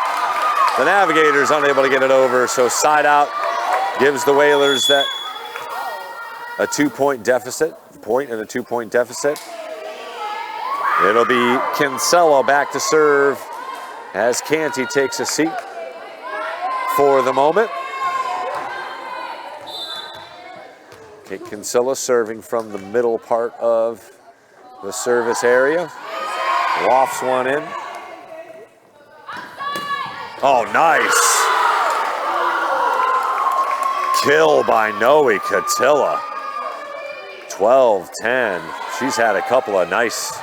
the Navigators unable to get it over, so side out gives the Whalers that a 2-point deficit, point and a 2-point deficit. It'll be Kinsella back to serve as Canty takes a seat for the moment. Kate Kinsella serving from the middle part of the service area. Lofts one in. Oh, nice. Kill by Noe Catilla. 12-10. She's had a couple of nice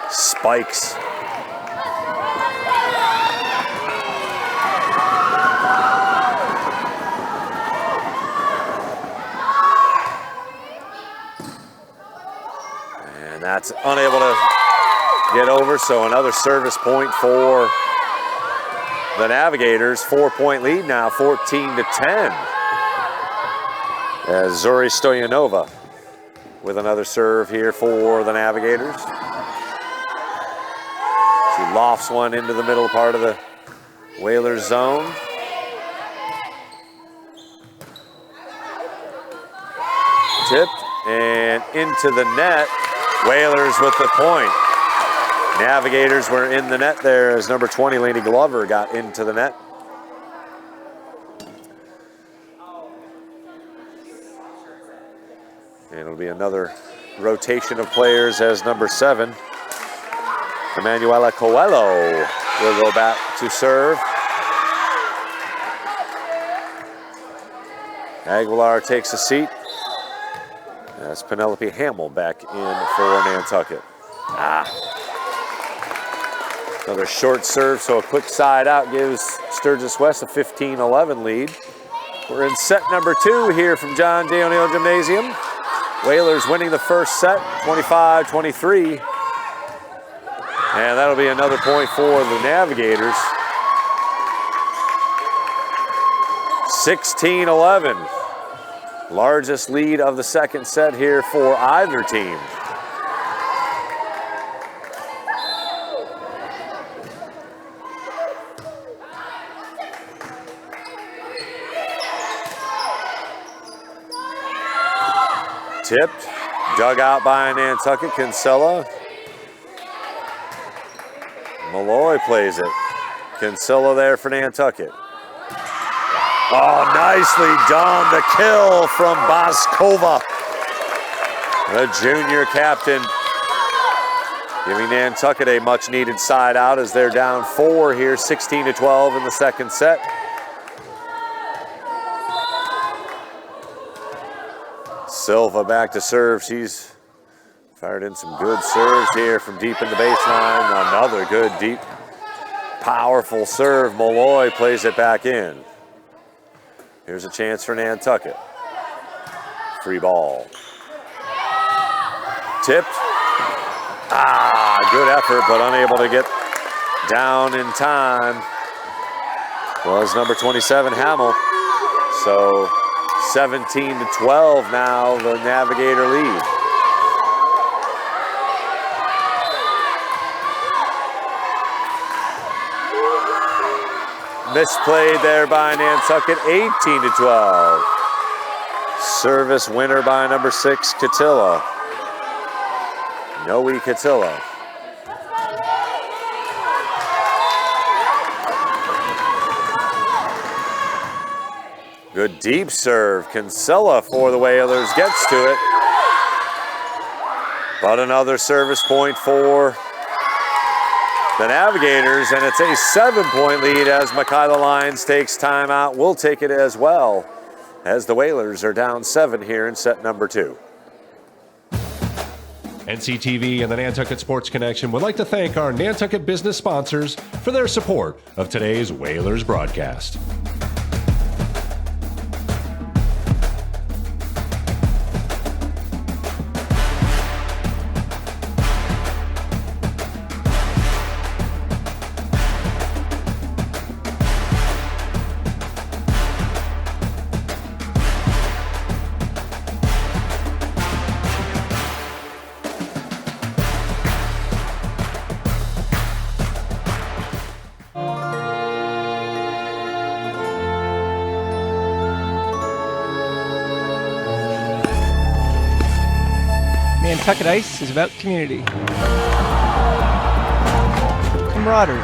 spikes. And that's unable to get over, so another service point for the Navigators. 4-point lead now, 14-10. As Zuri Stoyanova with another serve here for the Navigators. She lofts one into the middle part of the Whalers zone. Tipped and into the net. Whalers with the point. Navigators were in the net there as number 20, Lainey Glover, got into the net. And it'll be another rotation of players as number 7, Emanuela Coelho, will go back to serve. Aguilar takes a seat as Penelope Hamill back in for Nantucket. Another short serve, so a quick side out gives Sturgis West a 15-11 lead. We're in set number 2 here from John J. O'Neill Gymnasium. Whalers winning the first set, 25-23. And that'll be another point for the Navigators. 16-11. Largest lead of the second set here for either team. Tipped, dug out by Nantucket. Kinsella. Malloy plays it. Kinsella there for Nantucket. Oh, nicely done. The kill from Boskova, the junior captain, giving Nantucket a much-needed side out as they're down 4 here, 16-12 in the second set. Silva back to serve. She's fired in some good serves here from deep in the baseline. Another good, deep, powerful serve. Malloy plays it back in. Here's a chance for Nantucket. Free ball. Tipped. Good effort, but unable to get down in time was number 27, Hamill. So 17-12 now, the Navigator lead. Misplayed there by Nantucket, 18-12. Service winner by number 6, Catilla. Noe Catilla. Good deep serve. Kinsella for the Whalers gets to it. But another service point for the Navigators, and it's a 7-point lead as Michaela Lyons takes timeout. We'll take it as well as the Whalers are down 7 here in set number 2. NCTV and the Nantucket Sports Connection would like to thank our Nantucket business sponsors for their support of today's Whalers broadcast. Nantucket Ice is about community, camaraderie,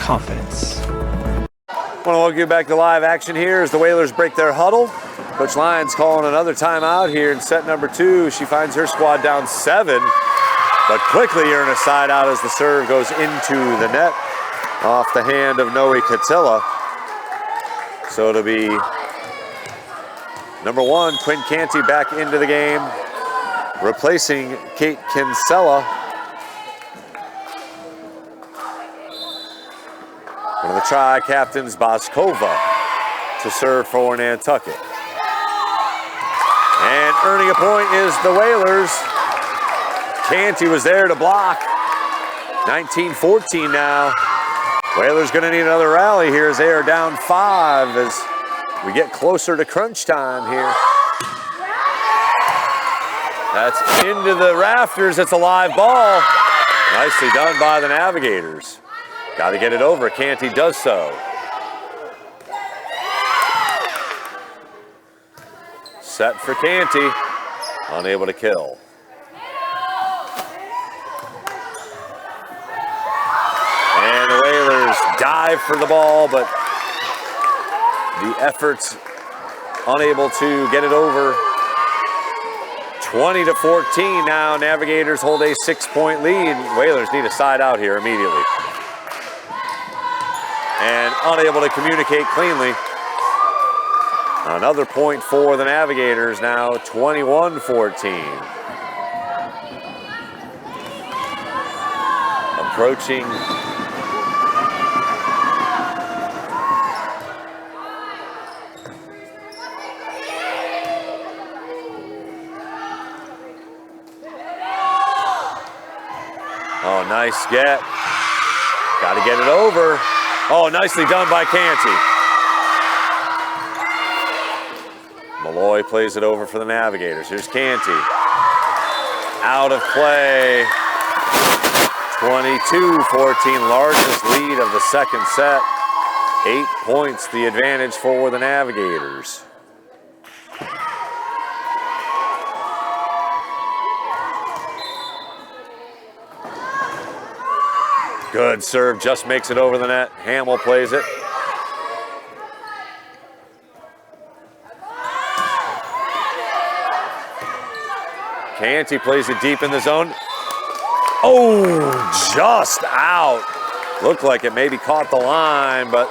confidence. I want to welcome you back to live action here as the Whalers break their huddle. Coach Lyons calling another timeout here in set number 2. She finds her squad down 7, but quickly earn a side out as the serve goes into the net off the hand of Noe Catilla. So it'll be number 1, Quinn Canty back into the game, replacing Kate Kinsella. One of the tri-captains, Boskova, to serve for Nantucket. And earning a point is the Whalers. Canty was there to block. 19-14 now. Whalers gonna need another rally here as they are down 5 as we get closer to crunch time here. That's into the rafters. It's a live ball. Nicely done by the Navigators. Got to get it over. Canty does so. Set for Canty. Unable to kill. And the Whalers dive for the ball, but the efforts unable to get it over. 20-14 now. Navigators hold a 6-point lead. Whalers need a side out here immediately. And unable to communicate cleanly. Another point for the Navigators now, 21-14. Approaching oh, nice get. Got to get it over. Oh, nicely done by Canty. Malloy plays it over for the Navigators. Here's Canty. Out of play. 22-14, largest lead of the second set. 8 points the advantage for the Navigators. Good serve, just makes it over the net. Hamill plays it. Canty plays it deep in the zone. Oh, just out. Looked like it maybe caught the line, but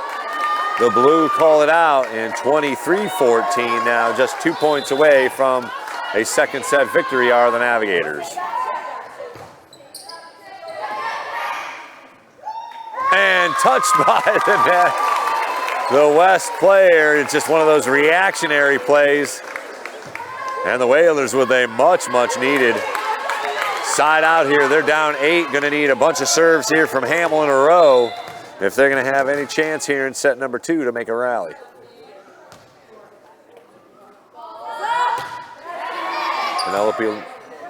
the Blue call it out, and 23-14 now, just 2 points away from a second set victory are the Navigators. And touched by the net. The West player, it's just one of those reactionary plays. And the Whalers with a much needed side out here. They're down 8, gonna need a bunch of serves here from Hamill in a row if they're gonna have any chance here in set number 2 to make a rally. Penelope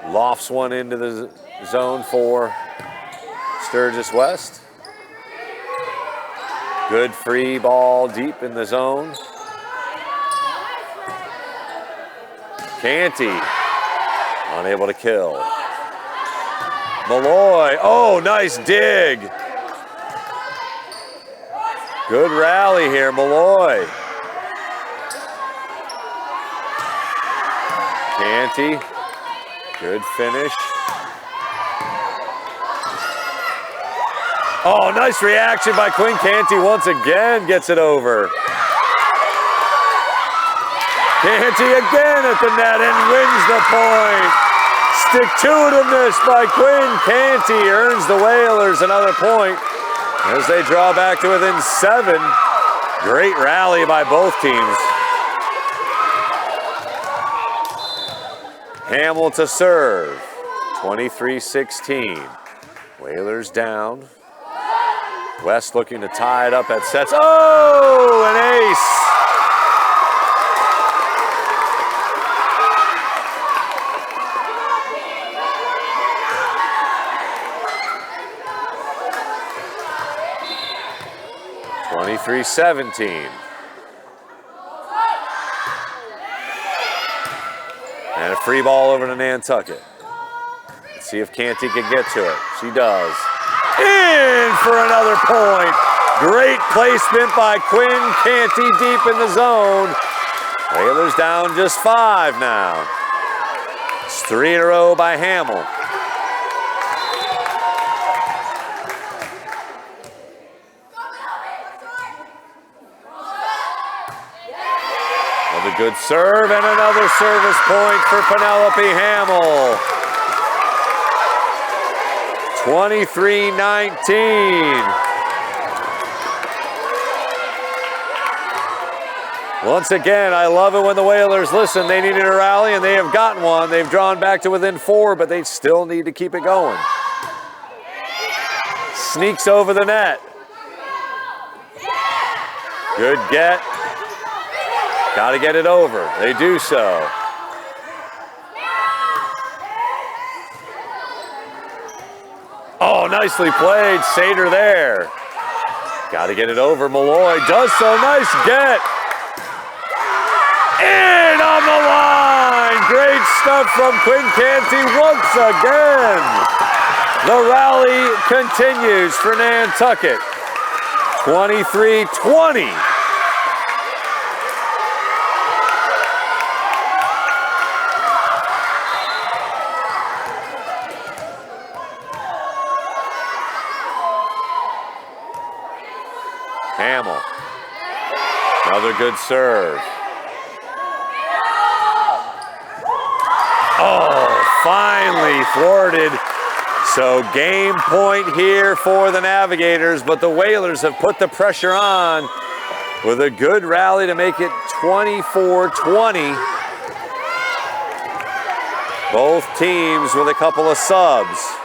lofts one into the zone for Sturgis West. Good free ball deep in the zone. Canty, unable to kill. Malloy, oh, nice dig. Good rally here, Malloy. Canty, good finish. Oh, nice reaction by Quinn Canty once again, gets it over. Canty again at the net and wins the point. Stick-to-itiveness by Quinn Canty earns the Whalers another point as they draw back to within 7. Great rally by both teams. Hamill to serve, 23-16. Whalers down. West looking to tie it up at sets. Oh, an ace. (23-17). And a free ball over to Nantucket. Let's see if Canty can get to it. She does. In for another point. Great placement by Quinn Canty deep in the zone. Whalers down just 5 now. It's 3 in a row by Hamill. Another good serve and another service point for Penelope Hamill. 23-19. Once again, I love it when the Whalers listen. They needed a rally, and they have gotten one. They've drawn back to within 4, but they still need to keep it going. Sneaks over the net. Good get. Got to get it over. They do so. Oh, nicely played. Sater there. Got to get it over. Malloy does so. Nice get. In on the line. Great stuff from Quinn Canty once again. The rally continues for Nantucket. 23-20. Hamill. Another good serve. Oh, finally thwarted. So game point here for the Navigators, but the Whalers have put the pressure on with a good rally to make it 24-20. Both teams with a couple of subs.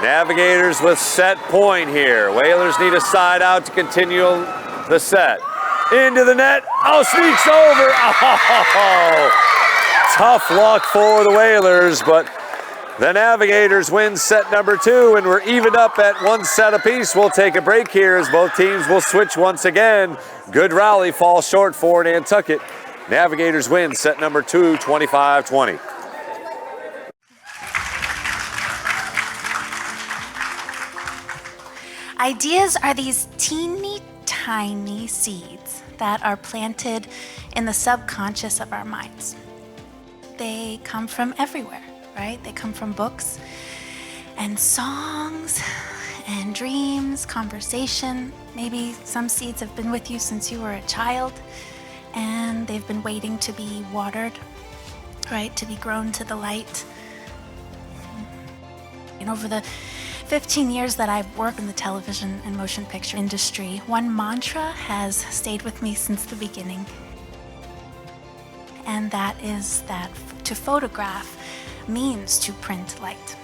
Navigators with set point here. Whalers need a side out to continue the set. Into the net. Oh, sneaks over. Oh, tough luck for the Whalers, but the Navigators win set number 2, and we're evened up at 1 set apiece. We'll take a break here as both teams will switch once again. Good rally falls short for Nantucket. Navigators win set number 2, 25-20. Ideas are these teeny tiny seeds that are planted in the subconscious of our minds. They come from everywhere, right? They come from books and songs and dreams, conversation. Maybe some seeds have been with you since you were a child and they've been waiting to be watered, right? To be grown to the light. And over the 15 years that I've worked in the television and motion picture industry, one mantra has stayed with me since the beginning. And that is that to photograph means to print light,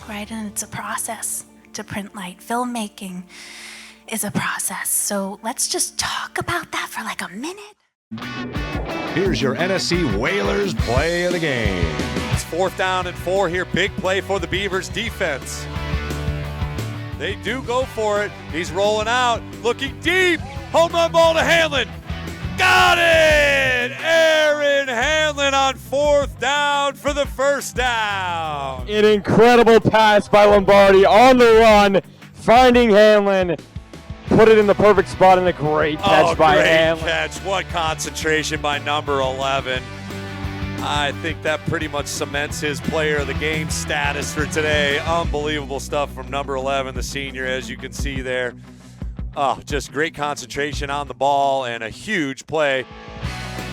right? And it's a process to print light. Filmmaking is a process. So let's just talk about that for like a minute. Here's your NSC Whalers play of the game. It's 4th down and 4 here. Big play for the Beavers defense. They do go for it. He's rolling out, looking deep. Home run ball to Hanlon. Got it! Aaron Hanlon on 4th down for the first down. An incredible pass by Lombardi on the run, finding Hanlon. Put it in the perfect spot and a great catch by Hanlon. Great catch. What concentration by number 11. I think that pretty much cements his player of the game status for today. Unbelievable stuff from number 11, the senior, as you can see there. Oh, just great concentration on the ball and a huge play.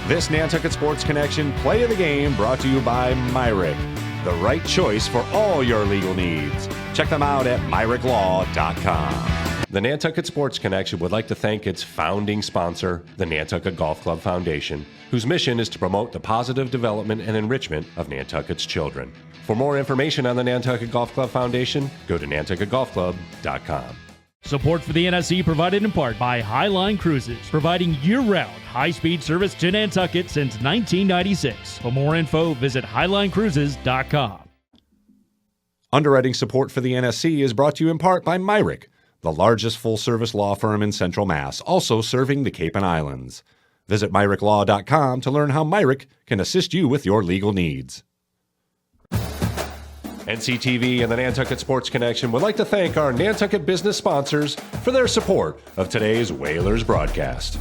This Nantucket Sports Connection play of the game brought to you by Myrick, the right choice for all your legal needs. Check them out at myricklaw.com. The Nantucket Sports Connection would like to thank its founding sponsor, the Nantucket Golf Club Foundation, whose mission is to promote the positive development and enrichment of Nantucket's children. For more information on the Nantucket Golf Club Foundation, go to nantucketgolfclub.com. Support for the NSC provided in part by Highline Cruises, providing year-round high-speed service to Nantucket since 1996. For more info, visit highlinecruises.com. Underwriting support for the NSC is brought to you in part by Myrick, the largest full-service law firm in Central Mass, also serving the Cape and Islands. Visit myricklaw.com to learn how Myrick can assist you with your legal needs. NCTV and the Nantucket Sports Connection would like to thank our Nantucket business sponsors for their support of today's Whalers broadcast.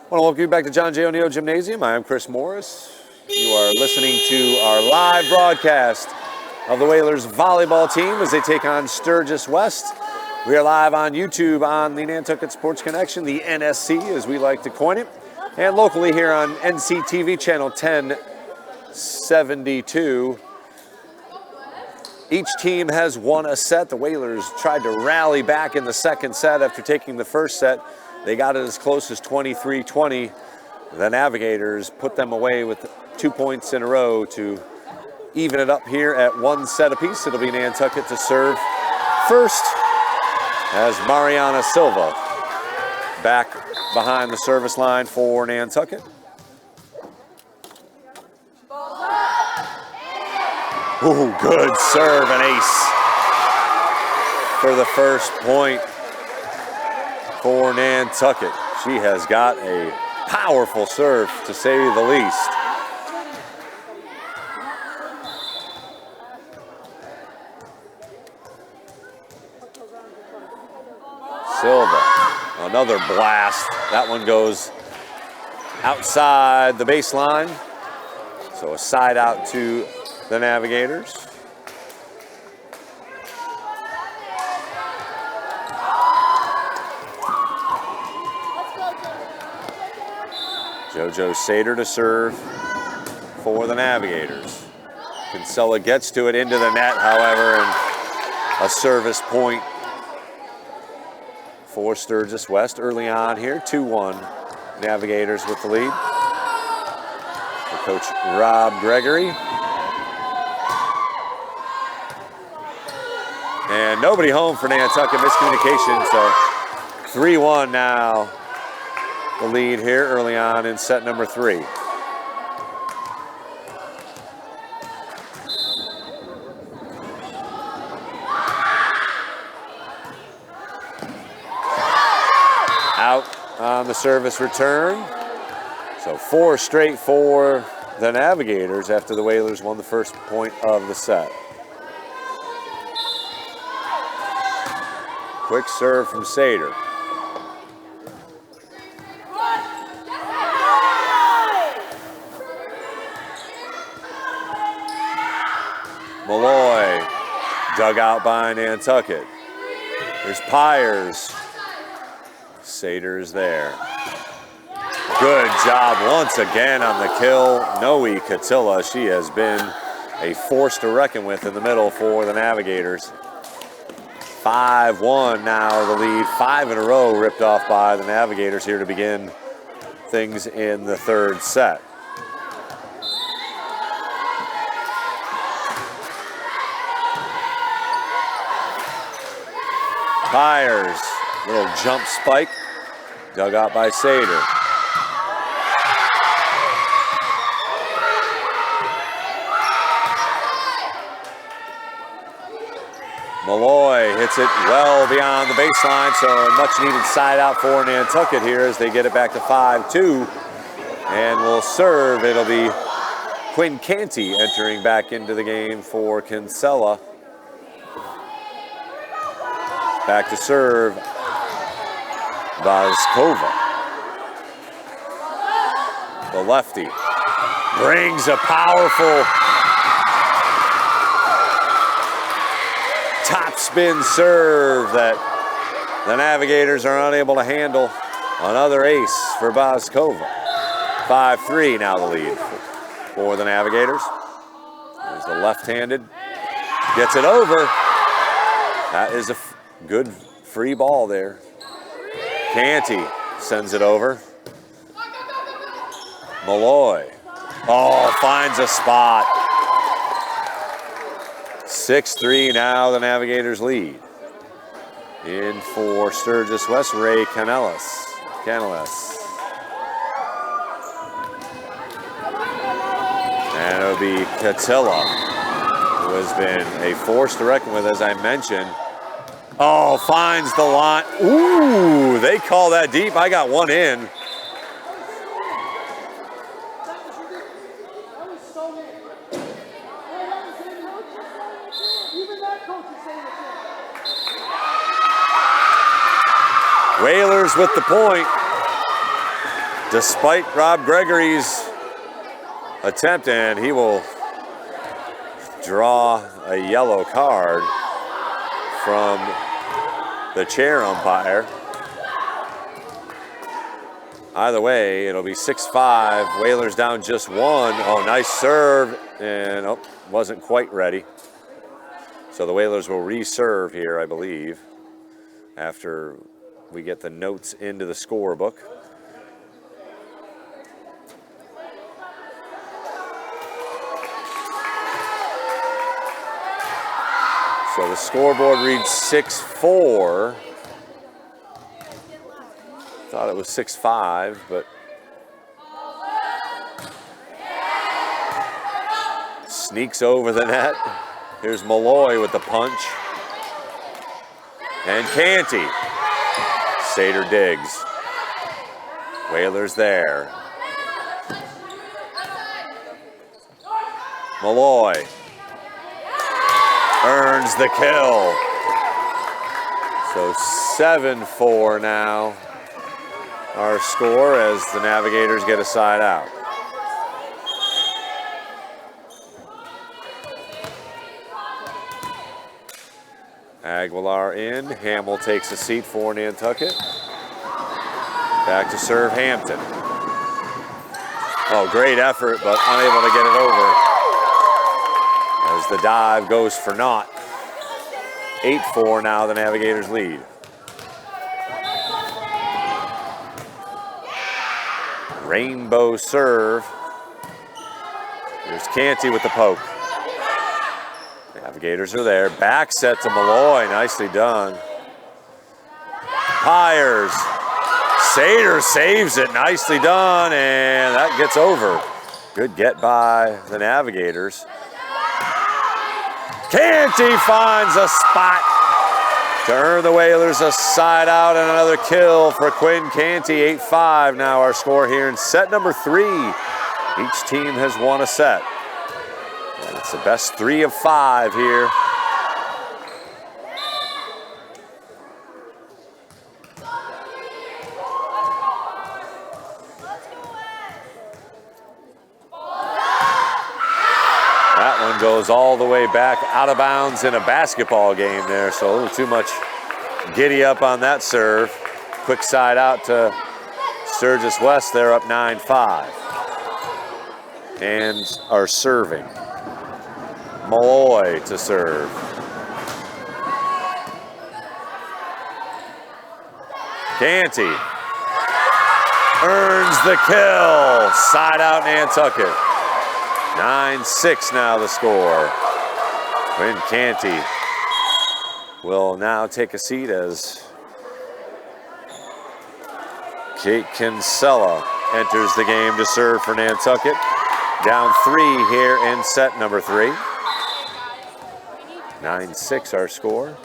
I want to welcome you back to John J. O'Neill Gymnasium. I am Chris Morris. You are listening to our live broadcast of the Whalers volleyball team as they take on Sturgis West. We are live on YouTube on the Nantucket Sports Connection, the NSC as we like to coin it, and locally here on NCTV Channel 1072. Each team has won a set. The Whalers tried to rally back in the second set after taking the first set. They got it as close as 23-20. The Navigators put them away with 2 points in a row to even it up here at 1 set apiece. It'll be Nantucket to serve first as Mariana Silva back behind the service line for Nantucket. Ooh, good serve, an ace for the first point for Nantucket. She has got a powerful serve, to say the least. Silva, another blast. That one goes outside the baseline. So a side out to the Navigators. JoJo Sater to serve for the Navigators. Kinsella gets to it into the net, however, and a service point for Sturgis West early on here. 2-1 Navigators with the lead. For Coach Rob Gregory. And nobody home for Nantucket. Miscommunication, so 3-1 now, the lead here early on in set number 3. Out on the service return. So 4 straight for the Navigators after the Whalers won the first point of the set. Quick serve from Sater. Malloy, dug out by Nantucket. There's Pyers. Sater is there. Good job once again on the kill. Noe Catilla, she has been a force to reckon with in the middle for the Navigators. 5-1 now the lead. 5 in a row ripped off by the Navigators here to begin things in the third set. Pyers, little jump spike, dug out by Sater. Malloy hits it well beyond the baseline, so a much needed side out for Nantucket here as they get it back to 5-2. And will serve, it'll be Quinn Canty entering back into the game for Kinsella. Back to serve, Vazkova. The lefty brings a powerful top spin serve that the Navigators are unable to handle. Another ace for Vazkova. 5-3 now the lead for the Navigators. There's the left-handed, gets it over. That is a good free ball there. Canty sends it over. Malloy, oh, finds a spot. 6-3 now the Navigators lead. In for Sturgis West, Ray Canellis. And it'll be Catilla, who has been a force to reckon with, as I mentioned. Oh, finds the line. Ooh, they call that deep. I got one in. Whalers with the point, despite Rob Gregory's attempt, and he will draw a yellow card from the chair umpire. Either way, it'll be 6-5. Whalers down just 1. Oh, nice serve, and oh, wasn't quite ready. So the Whalers will reserve here, I believe, after we get the notes into the scorebook. So the scoreboard reads 6-4. Thought it was 6-5, but sneaks over the net. Here's Malloy with the punch. And Canty. Sater digs. Whalers there. Malloy earns the kill. So 7-4 now, our score as the Navigators get a side out. Aguilar in, Hamill takes a seat for Nantucket. Back to serve Hampton. Oh, great effort, but unable to get it over as the dive goes for naught. 8-4 now, the Navigators lead. Rainbow serve. Here's Canty with the poke. Navigators are there. Back set to Malloy. Nicely done. Pyers. Sater saves it, nicely done, and that gets over. Good get by the Navigators. Canty finds a spot to earn the Whalers a side out and another kill for Quinn Canty. 8-5 now our score here in set number 3. Each team has won a set. And it's the best 3 of 5 here. That one goes all the way back out of bounds in a basketball game there, so a little too much giddy up on that serve. Quick side out to Sturgis West. They're up 9-5. And are serving. Malloy to serve. Canty earns the kill. Side out Nantucket. 9-6 now the score. Quinn Canty will now take a seat as Kate Kinsella enters the game to serve for Nantucket. Down 3 here in set number 3. 9-6 our score.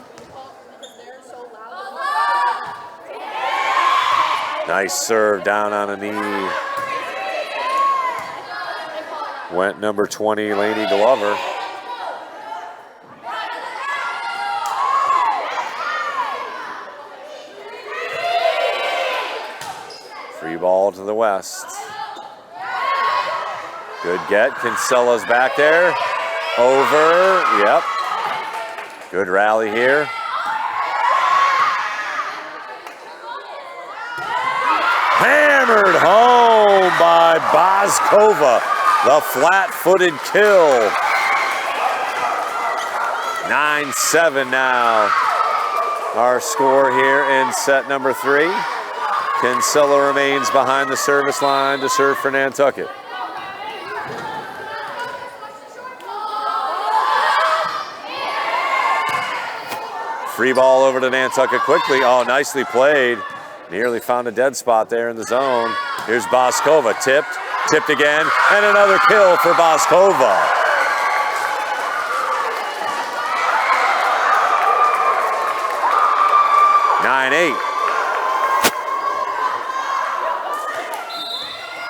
Nice serve down on a knee. Went number 20, Lainey Glover. Free ball to the West. Good get, Kinsella's back there. Over, yep. Good rally here. Hammered home by Boskova. The flat-footed kill. 9-7 now. Our score here in set number 3. Kinsella remains behind the service line to serve for Nantucket. Free ball over to Nantucket quickly. Oh, nicely played. Nearly found a dead spot there in the zone. Here's Boskova, tipped again, and another kill for Boskova.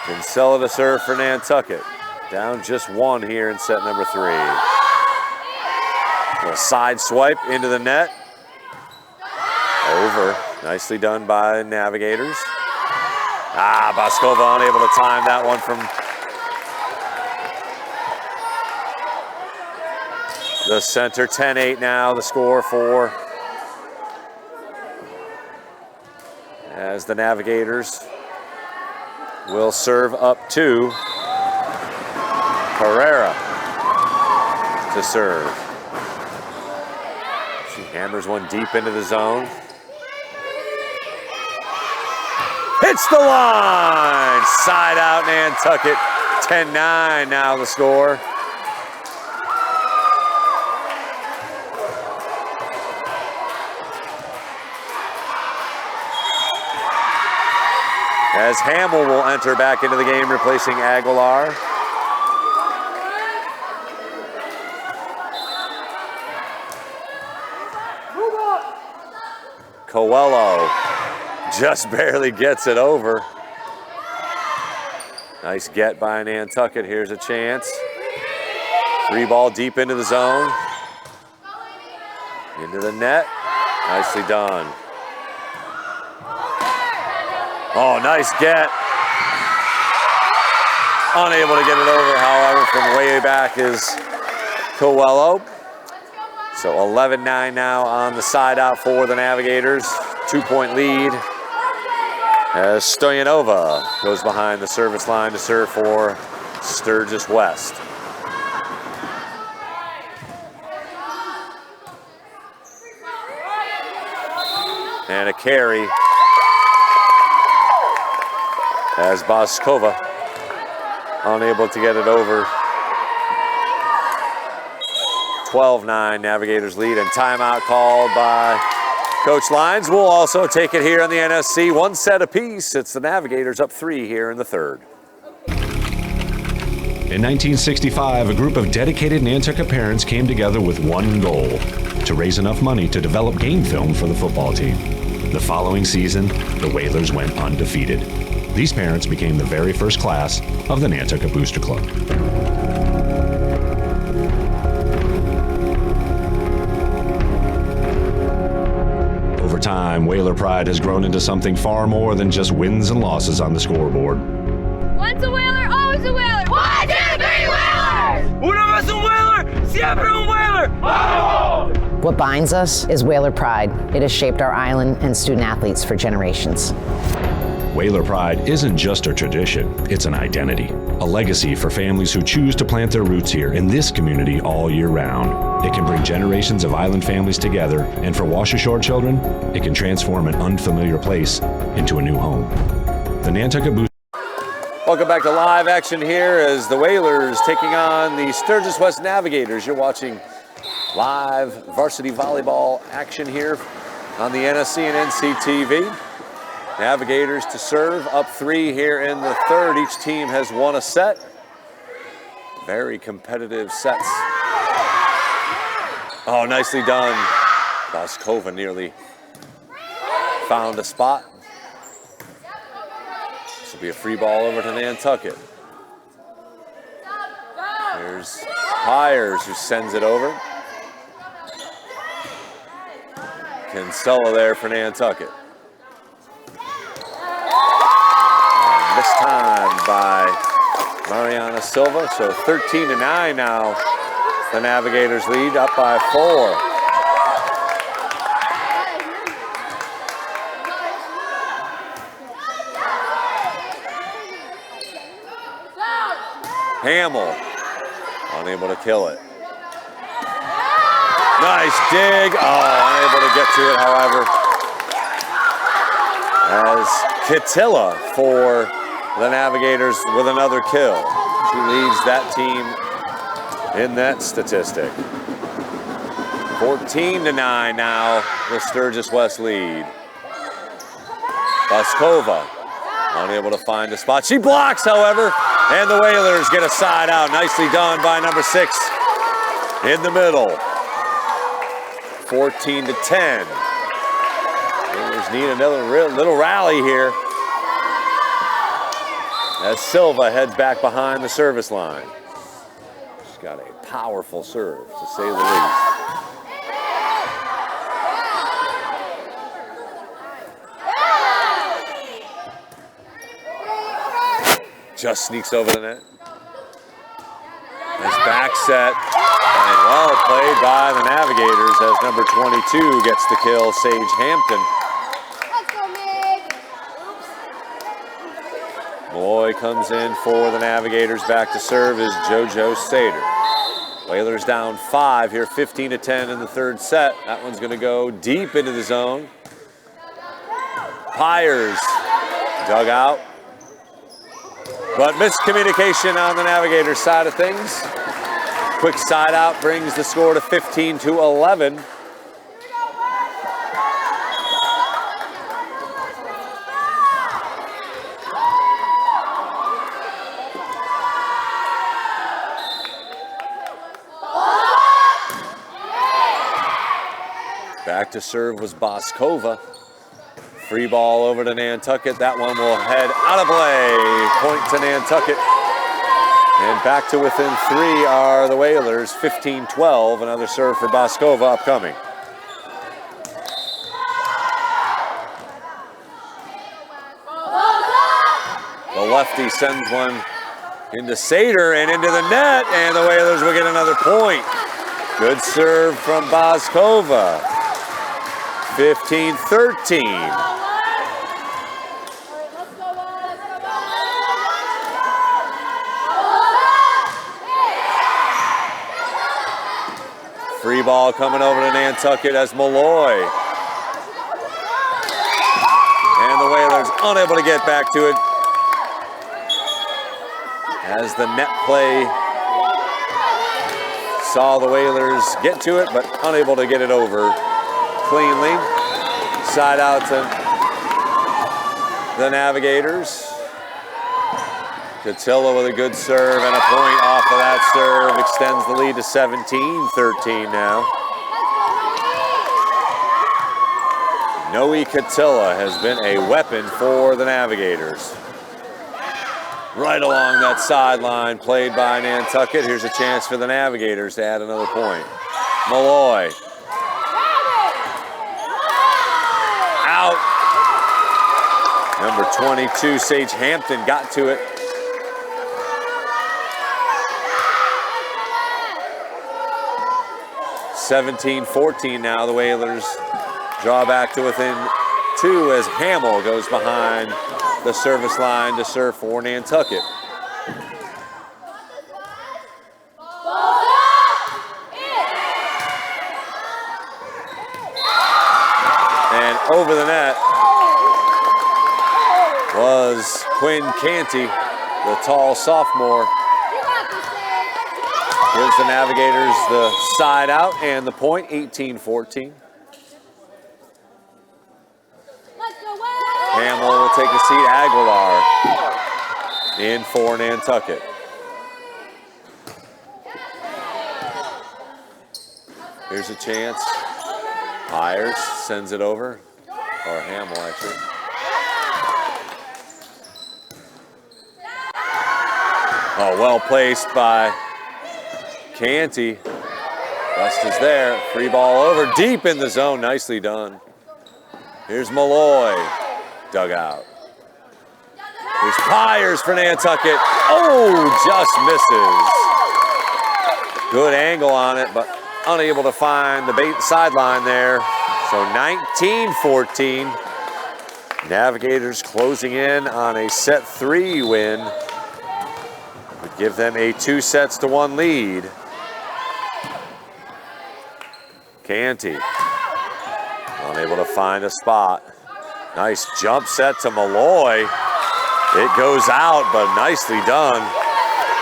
Kinsella to serve for Nantucket. Down just 1 here in set number 3. A side swipe into the net. Over. Nicely done by Navigators. Boskova unable to time that one from the center. 10-8 now, the score for as the Navigators will serve up to Herrera to serve. She hammers one deep into the zone. Hits the line! Side out Nantucket. 10-9 now the score. As Hamill will enter back into the game, replacing Aguilar. Coelho just barely gets it over. Nice get by Nantucket. Here's a chance. Free ball deep into the zone. Into the net. Nicely done. Oh, nice get. Unable to get it over, however, from way back is Coelho. So 11-9 now on the side out for the Navigators. 2-point lead as Stoyanova goes behind the service line to serve for Sturgis West. And a carry as Boskova unable to get it over. 12-9 Navigators lead, and timeout called by Coach Lyons will also take it here on the NSC. One set apiece. It's the Navigators up 3 here in the third. In 1965, a group of dedicated Nantucket parents came together with one goal: to raise enough money to develop game film for the football team. The following season, the Whalers went undefeated. These parents became the very first class of the Nantucket Booster Club. Over time, Whaler pride has grown into something far more than just wins and losses on the scoreboard. Once a Whaler, always a Whaler. 1, 2, 3, Whalers! Una vez un Whaler, siempre un Whaler. ¡Vamos! What binds us is Whaler pride. It has shaped our island and student athletes for generations. Whaler pride isn't just a tradition, it's an identity, a legacy for families who choose to plant their roots here in this community all year round. It can bring generations of island families together, and for Wash Ashore children, it can transform an unfamiliar place into a new home. The Nantucket Booster. Welcome back to live action here as the Whalers taking on the Sturgis West Navigators. You're watching live varsity volleyball action here on the NSC and NCTV. Navigators to serve, up 3 here in the third. Each team has won a set. Very competitive sets. Oh, nicely done. Boskova nearly found a spot. This will be a free ball over to Nantucket. Here's Hires who sends it over. Kinsella there for Nantucket. This time by Mariana Silva, so 13-9 now. The Navigators lead, up by 4. Hamill, unable to kill it. Nice dig. Oh, unable to get to it, however. As Kitilla for the Navigators with another kill. She leads that team in that statistic. 14-9 now, the Sturgis West lead. Boskova unable to find a spot. She blocks, however, and the Whalers get a side out. Nicely done by number 6 in the middle. 14-10. Whalers need another little rally here as Silva heads back behind the service line. She's got a powerful serve, to say the least. Just sneaks over the net. Nice back set, and well played by the Navigators as number 22 gets the kill, Sage Hampton. Malloy comes in for the Navigators. Back to serve is JoJo Sater. Whalers down 5 here, 15-10 in the third set. That one's going to go deep into the zone. Pyers dug out. But miscommunication on the Navigators side of things. Quick side out brings the score to 15-11. Back to serve was Boskova. Free ball over to Nantucket. That one will head out of play. Point to Nantucket. And back to within 3 are the Whalers, 15-12. Another serve for Boskova upcoming. The lefty sends one into Sater and into the net, and the Whalers will get another point. Good serve from Boskova. 15-13. Free ball coming over to Nantucket as Malloy. And the Whalers unable to get back to it as the net play saw the Whalers get to it, but unable to get it over cleanly. Side out to the Navigators. Catilla with a good serve and a point off of that serve. Extends the lead to 17-13 now. Noe Catilla has been a weapon for the Navigators. Right along that sideline, played by Nantucket. Here's a chance for the Navigators to add another point. Malloy. Out. Number 22, Sage Hampton, got to it. (17-14) now. The Whalers draw back to within 2 as Hamill goes behind the service line to serve for Nantucket. And over the net was Quinn Canty, the tall sophomore. Gives the Navigators the side out and the point, 18-14. Hamill will take a seat. Aguilar in for Nantucket. Here's a chance. Myers sends it over, or Hamill actually. Oh, well placed by Canty. West is there. Free ball over, deep in the zone. Nicely done. Here's Malloy. Dug out. Here's Myers for Nantucket. Oh, just misses. Good angle on it, but unable to find the bait sideline there. So 19-14. Navigators closing in on a set 3 win. Would give them a 2-1 lead. Canty unable to find a spot. Nice jump set to Malloy. It goes out, but nicely done.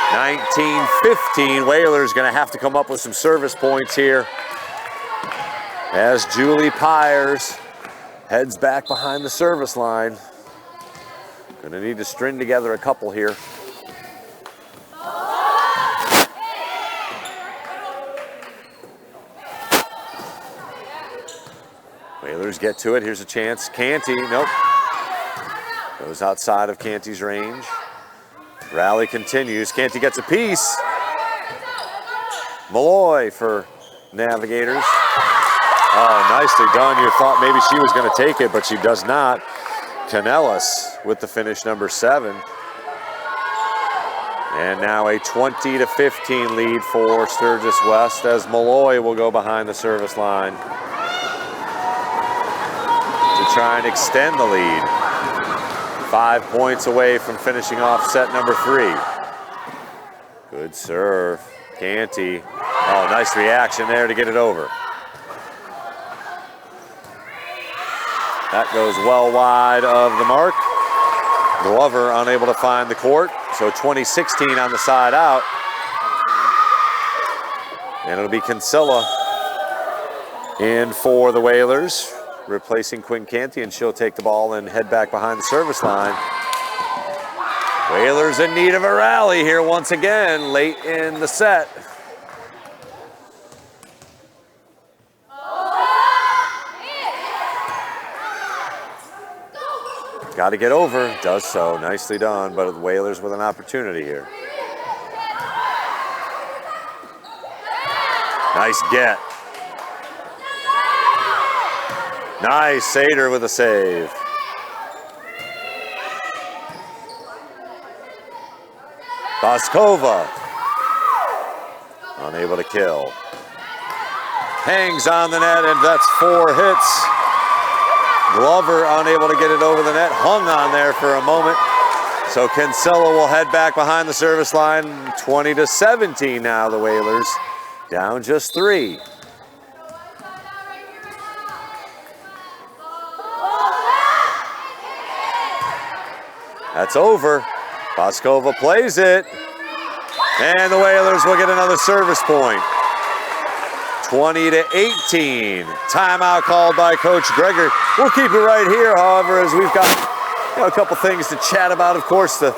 19-15. Whalers going to have to come up with some service points here as Julie Pyers heads back behind the service line. Going to need to string together a couple here. Whalers get to it. Here's a chance. Canty, nope. Goes outside of Canty's range. Rally continues. Canty gets a piece. Malloy for Navigators. Oh, nicely done. You thought maybe she was going to take it, but she does not. Canellis with the finish, number 7. And now a 20-15 lead for Sturgis West as Malloy will go behind the service line to try and extend the lead. 5 points away from finishing off set number 3. Good serve. Canty. Oh, nice reaction there to get it over. That goes well wide of the mark. Glover unable to find the court. So 20-16 on the side out. And it'll be Kinsella in for the Whalers, replacing Quinn Canty, and she'll take the ball and head back behind the service line. Whalers in need of a rally here once again late in the set. Got to get over, does so, nicely done, but the Whalers with an opportunity here. Nice get. Nice, Sater with a save. Boskova, unable to kill. Hangs on the net, and that's 4 hits. Glover unable to get it over the net, hung on there for a moment. So Kinsella will head back behind the service line. 20-17 now, the Whalers down just 3. That's over. Boskova plays it. And the Whalers will get another service point. 20-18. Timeout called by Coach Greger. We'll keep it right here, however, as we've got a couple things to chat about. Of course, the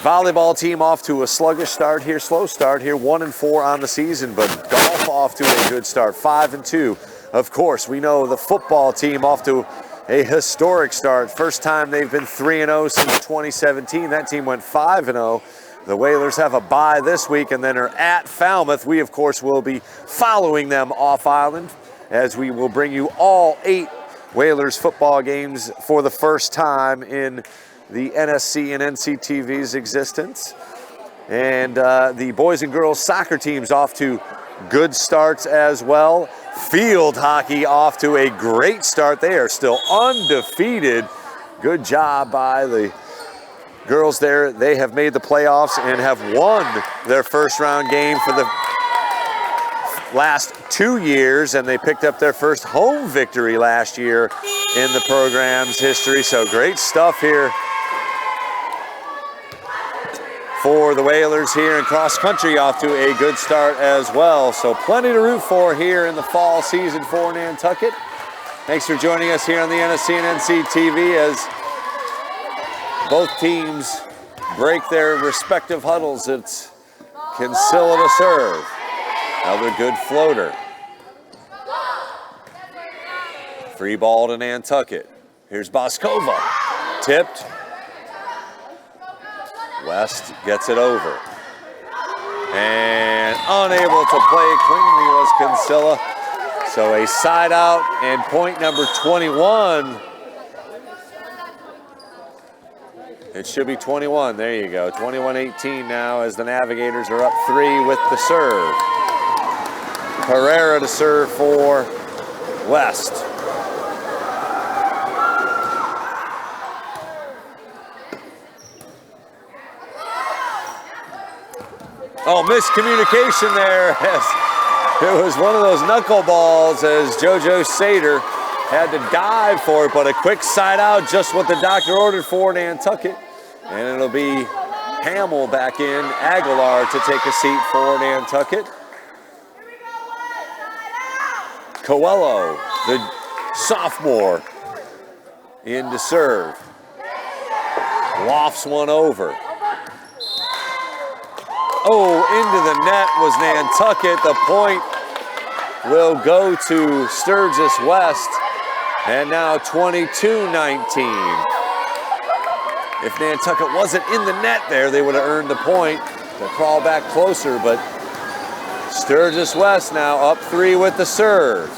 volleyball team off to a sluggish start here, slow start here, 1-4 on the season, but golf off to a good start, 5-2. Of course, we know the football team off to a historic start. First time they've been 3-0 since 2017. That team went 5-0. The Whalers have a bye this week and then are at Falmouth. We, of course, will be following them off island as we will bring you all 8 Whalers football games for the first time in the NSC and NCTV's existence. And the boys and girls soccer teams off to good starts as well. Field hockey off to a great start. They are still undefeated. Good job by the girls there. They have made the playoffs and have won their first round game for the last 2 years, and they picked up their first home victory last year in the program's history. So great stuff here for the Whalers here, in cross country off to a good start as well. So plenty to root for here in the fall season for Nantucket. Thanks for joining us here on the NSC and NCTV as both teams break their respective huddles. It's Kinsella to serve. Another good floater. Free ball to Nantucket. Here's Boskova. Tipped. West gets it over. And unable to play cleanly was Kinsella. So a side out and point number 21. It should be 21. There you go. 21-18 now as the Navigators are up 3 with the serve. Herrera to serve for West. Oh, miscommunication there. It was one of those knuckleballs as JoJo Sater had to dive for it, but a quick side out, just what the doctor ordered for Nantucket. And it'll be Hamill back in, Aguilar to take a seat for Nantucket. Coelho, the sophomore, in to serve. Lofts one over. Oh, into the net was Nantucket. The point will go to Sturgis West. And now 22-19. If Nantucket wasn't in the net there, they would have earned the point to crawl back closer. But Sturgis West now up 3 with the serve.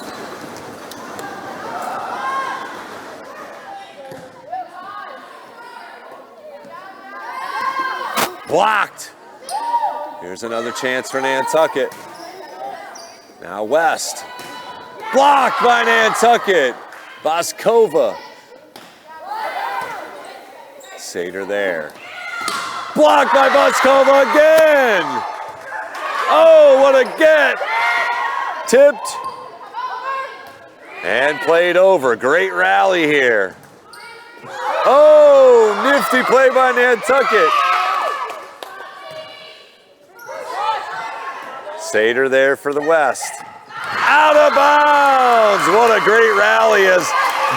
Blocked. Here's another chance for Nantucket. Now West. Blocked by Nantucket. Boskova. Sater there. Blocked by Boskova again. Oh, what a get. Tipped. And played over. Great rally here. Oh, nifty play by Nantucket. Sater there for the West. Out of bounds! What a great rally as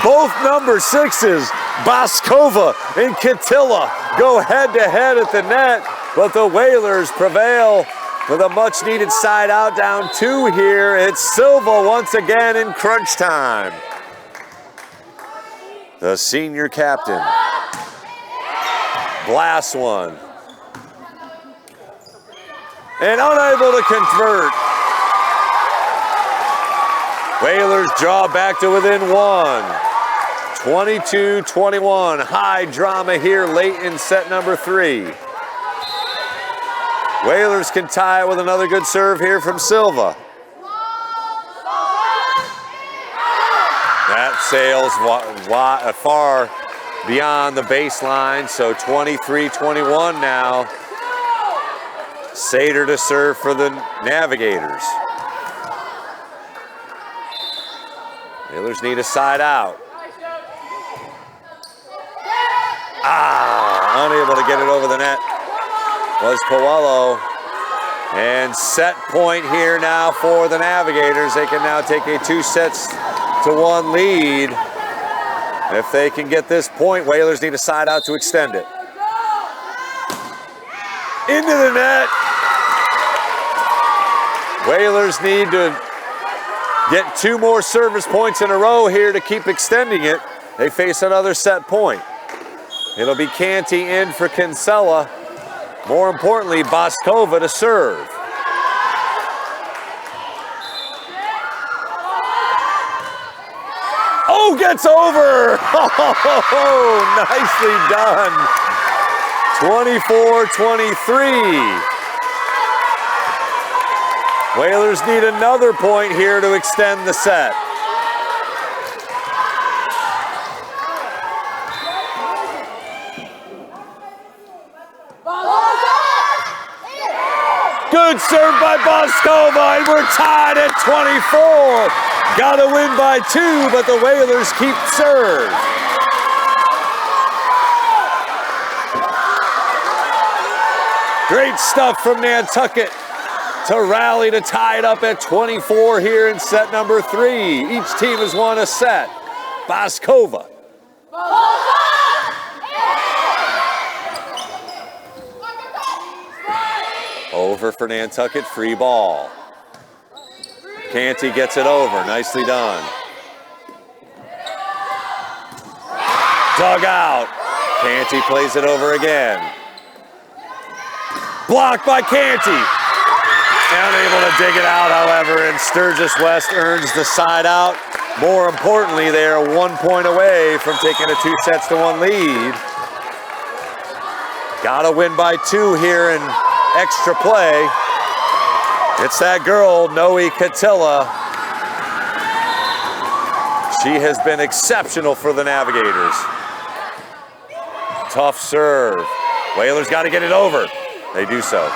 both number 6s, Boskova and Kitilla, go head-to-head at the net, but the Whalers prevail with a much-needed side out, down 2 here. It's Silva once again in crunch time. The senior captain. Blasts one. And unable to convert. Whalers draw back to within 1. 22-21. High drama here late in set number 3. Whalers can tie it with another good serve here from Silva. That sails far beyond the baseline, so 23-21 now. Sater to serve for the Navigators. Whalers need a side out. Unable to get it over the net was Coelho. And set point here now for the Navigators. They can now take a 2-1 lead. If they can get this point, Whalers need a side out to extend it. Into the net. Whalers need to get 2 more service points in a row here to keep extending it. They face another set point. It'll be Canty in for Kinsella. More importantly, Boskova to serve. Oh, gets over! Oh, nicely done. 24-23. Whalers need another point here to extend the set. Good serve by Boskova, and we're tied at 24. Gotta win by 2, but the Whalers keep serve. Great stuff from Nantucket to rally to tie it up at 24 here in set number 3. Each team has won a set. Boskova. Over for Nantucket, free ball. Canty gets it over, nicely done. Dug out. Canty plays it over again. Blocked by Canty. Unable to dig it out, however, and Sturgis West earns the side out. More importantly, they are 1 point away from taking a 2-1 lead. Gotta win by 2 here in extra play. It's that girl, Noe Catilla. She has been exceptional for the Navigators. Tough serve. Whalers got to get it over. They do so.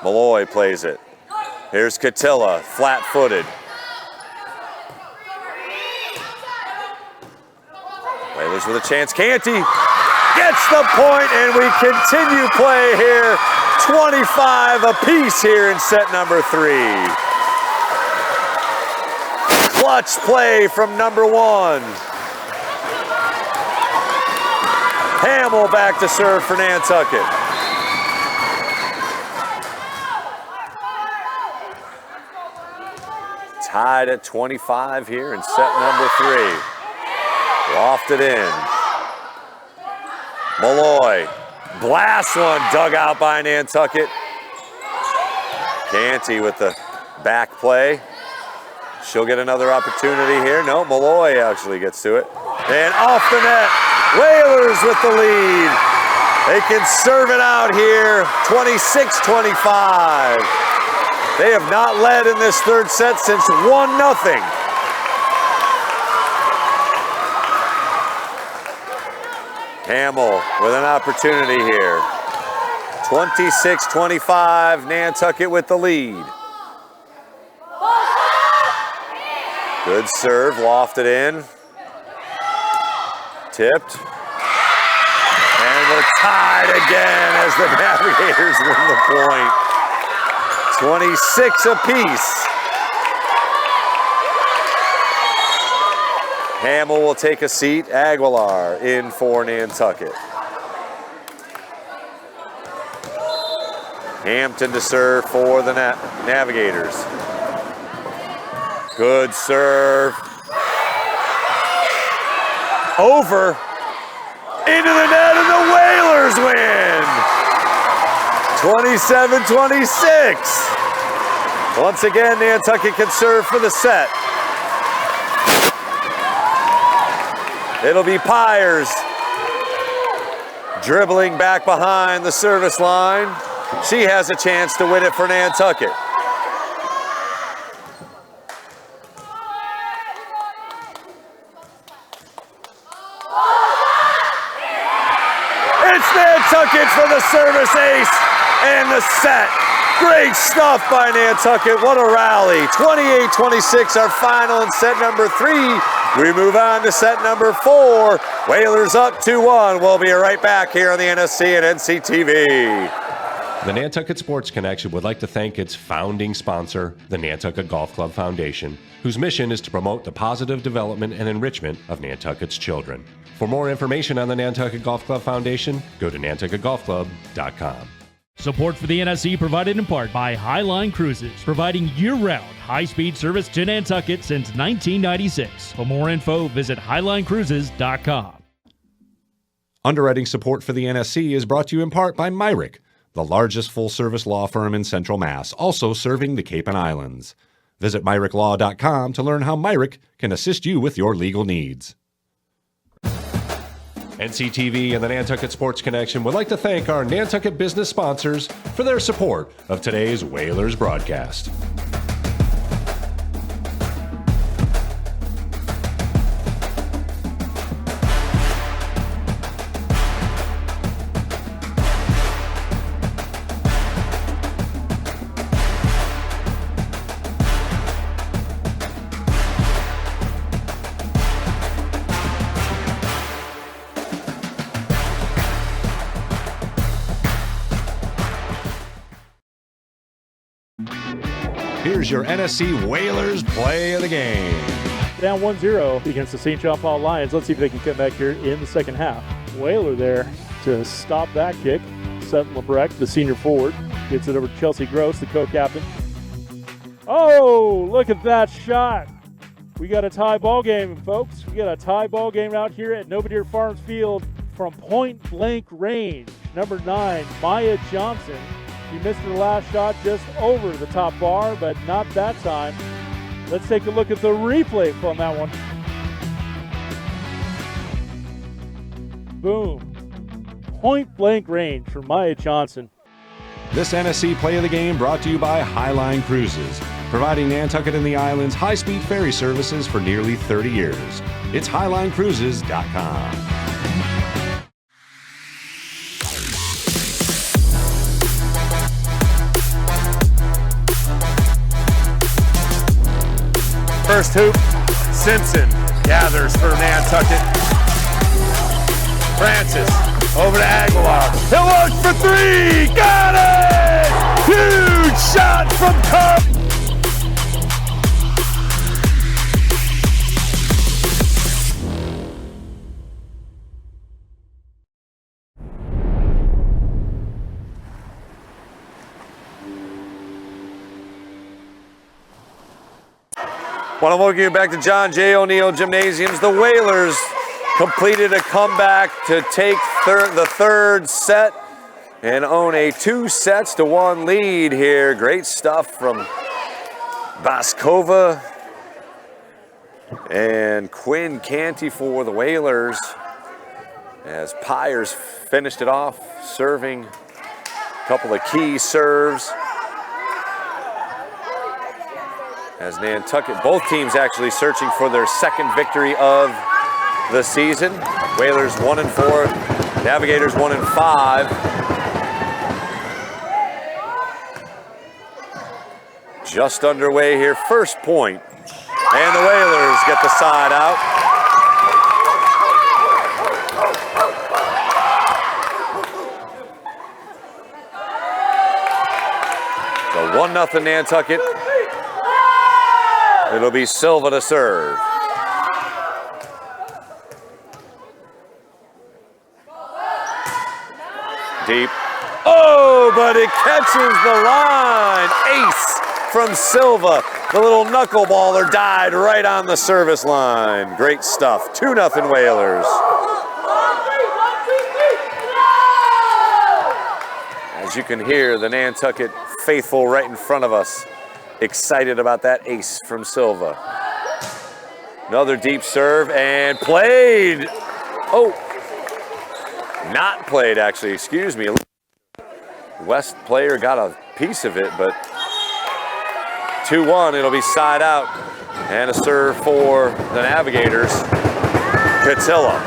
Malloy plays it. Here's Catilla, flat-footed. Whalers with a chance. Canty gets the point, and we continue play here. 25 apiece here in set number 3. Clutch play from number 1. Hamill back to serve for Nantucket. Tied at 25 here in set number 3. Lofted in. Malloy. Blast one, dug out by Nantucket. Canty with the back play. She'll get another opportunity here. No, Malloy actually gets to it. And off the net, Whalers with the lead. They can serve it out here, 26-25. They have not led in this third set since 1-0. Hamill with an opportunity here. 26-25, Nantucket with the lead. Good serve, lofted in. Tipped. And we're tied again as the Navigators win the point. 26 apiece. Hamill will take a seat. Aguilar in for Nantucket. Hampton to serve for the Navigators. Good serve. Over. Into the net, and the Whalers win. 27-26. Once again, Nantucket can serve for the set. It'll be Pyers dribbling back behind the service line. She has a chance to win it for Nantucket. It's Nantucket for the service ace and the set. Great stuff by Nantucket. What a rally. 28-26, our final in set number 3. We move on to set number 4. Whalers up 2-1. We'll be right back here on the NSC and NCTV. The Nantucket Sports Connection would like to thank its founding sponsor, the Nantucket Golf Club Foundation, whose mission is to promote the positive development and enrichment of Nantucket's children. For more information on the Nantucket Golf Club Foundation, go to nantucketgolfclub.com. Support for the NSC provided in part by Highline Cruises, providing year-round high-speed service to Nantucket since 1996. For more info, visit highlinecruises.com. Underwriting support for the NSC is brought to you in part by Myrick, the largest full-service law firm in Central Mass, also serving the Cape and Islands. Visit MyrickLaw.com to learn how Myrick can assist you with your legal needs. NCTV and the Nantucket Sports Connection would like to thank our Nantucket business sponsors for their support of today's Whalers broadcast. Here's your NSC Whalers play of the game. Down 1-0 against the St. John Paul Lions. Let's see if they can come back here in the second half. Whaler there to stop that kick. Sutton Lebrecht, the senior forward, gets it over to Chelsea Gross, the co-captain. Oh, look at that shot. We got a tie ball game, folks. We got a tie ball game out here at Navigators Farms Field from point blank range. Number 9, Maya Johnson. She missed her last shot just over the top bar, but not that time. Let's take a look at the replay from that one. Boom. Point blank range for Maya Johnson. This NSC play of the game brought to you by Highline Cruises, providing Nantucket and the Islands high-speed ferry services for nearly 30 years. It's highlinecruises.com. First hoop, Simpson gathers for Nantucket. Francis over to Aguilar. He'll look for three. Got it! Huge shot from Cup. Want to welcome you back to John J. O'Neill Gymnasiums. The Whalers completed a comeback to take the third set and own a 2-1 lead here. Great stuff from Baskova and Quinn Canty for the Whalers as Pyers finished it off, serving a couple of key serves. As Nantucket, both teams actually searching for their second victory of the season. Whalers 1-4, Navigators 1-5. Just underway here, first point. And the Whalers get the side out. So 1-0 Nantucket. It'll be Silva to serve. Deep. Oh, but it catches the line. Ace from Silva. The little knuckleballer died right on the service line. Great stuff. 2-0 Whalers. As you can hear, the Nantucket faithful right in front of us. Excited about that ace from Silva. Another deep serve and played. Oh, not played actually, excuse me. West player got a piece of it, but 2-1, it'll be side out. And a serve for the Navigators. Catilla.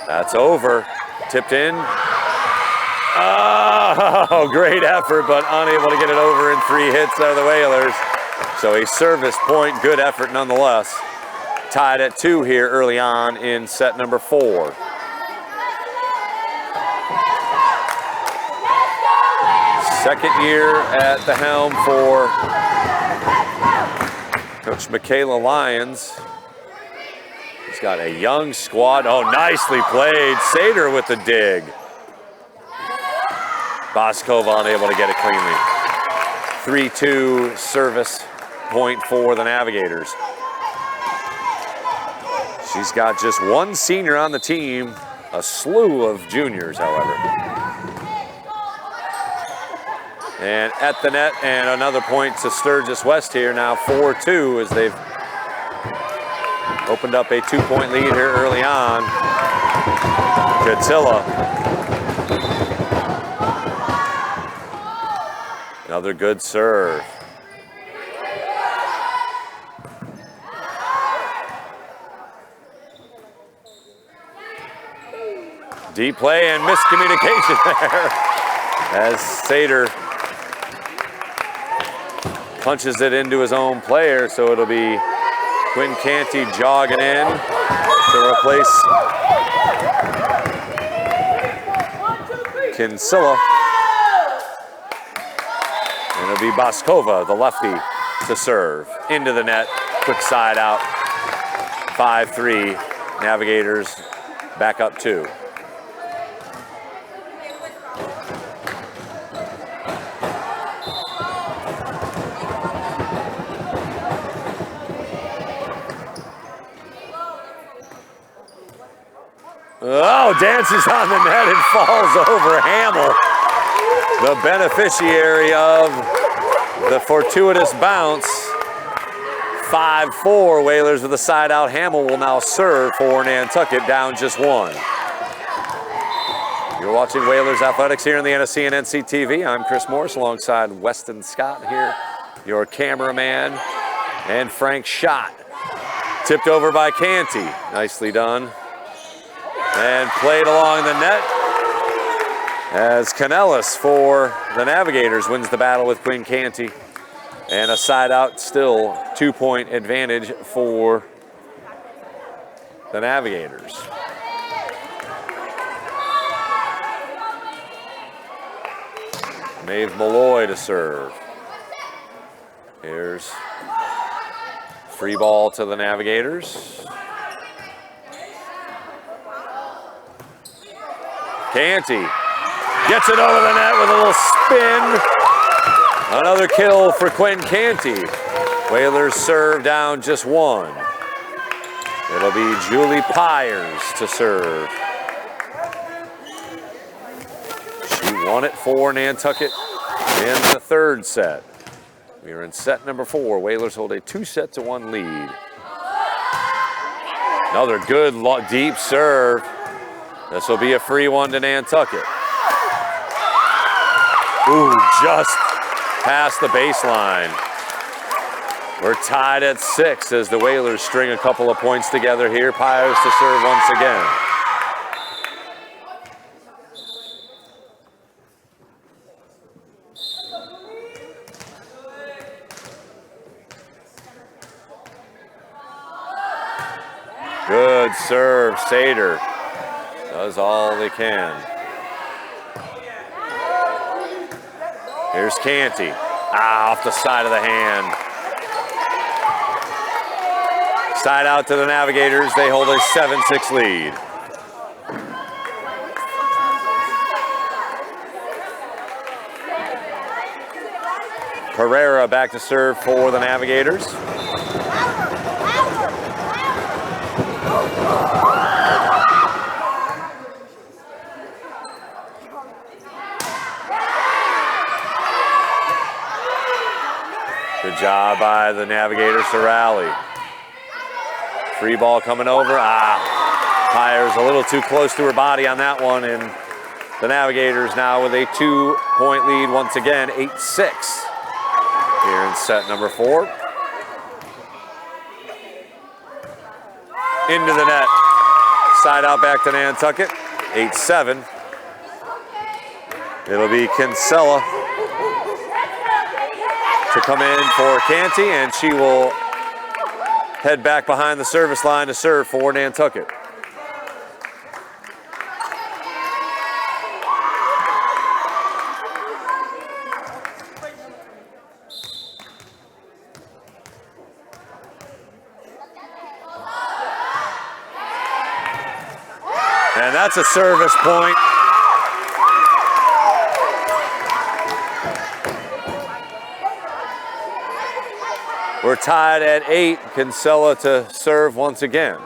That's over. Tipped in. Oh, great effort, but unable to get it over in 3 hits out of the Whalers. So a service point, good effort nonetheless. tied at 2 here early on in set number 4. Second year at the helm for Coach Michaela Lyons. He's got a young squad. Oh, nicely played. Sater with the dig. Boskova unable to get it cleanly. 3-2 service point for the Navigators. She's got just one senior on the team, a slew of juniors, however. And at the net, and another point to Sturgis West here, now 4-2 as they've opened up a 2-point lead here early on. Catilla. Another good serve. Deep play and miscommunication there as Sater punches it into his own player, so it'll be Quinn Canty jogging in to replace Kinsella. And it'll be Boskova, the lefty, to serve. Into the net, quick side out, 5-3. Navigators back up 2. Oh, dances on the net and falls over Hamill, the beneficiary of the fortuitous bounce. 5-4, Whalers with a side out. Hamill will now serve for Nantucket, down just 1. You're watching Whalers Athletics here in the NSC and NCTV. I'm Chris Morris alongside Weston Scott here, your cameraman, and Frank Schott. Tipped over by Canty, nicely done. And played along the net as Canellis for the Navigators wins the battle with Quinn Canty. And a side out, still 2-point advantage for the Navigators. Maeve Malloy to serve. Here's free ball to the Navigators. Canty gets it over the net with a little spin. Another kill for Quinn Canty. Whalers serve down just 1. It'll be Julie Pyers to serve. She won it for Nantucket in the 3rd set. We are in set number 4. Whalers hold a 2-1 lead. Another good deep serve. This will be a free one to Nantucket. Ooh, just past the baseline. We're tied at 6 as the Whalers string a couple of points together here. Pyers to serve once again. Good serve, Sater. Does all they can. Here's Canty. Off the side of the hand. Side out to the Navigators. They hold a 7-6 lead. Pereira back to serve for the Navigators. Good job by the Navigators to rally. Free ball coming over. Pyers a little too close to her body on that one, and the Navigators now with a 2-point lead once again, 8-6 here in set number 4. Into the net. Side out back to Nantucket, 8-7. It'll be Kinsella to come in for Canty, and she will head back behind the service line to serve for Nantucket. And that's a service point. We're tied at 8. Kinsella to serve once again.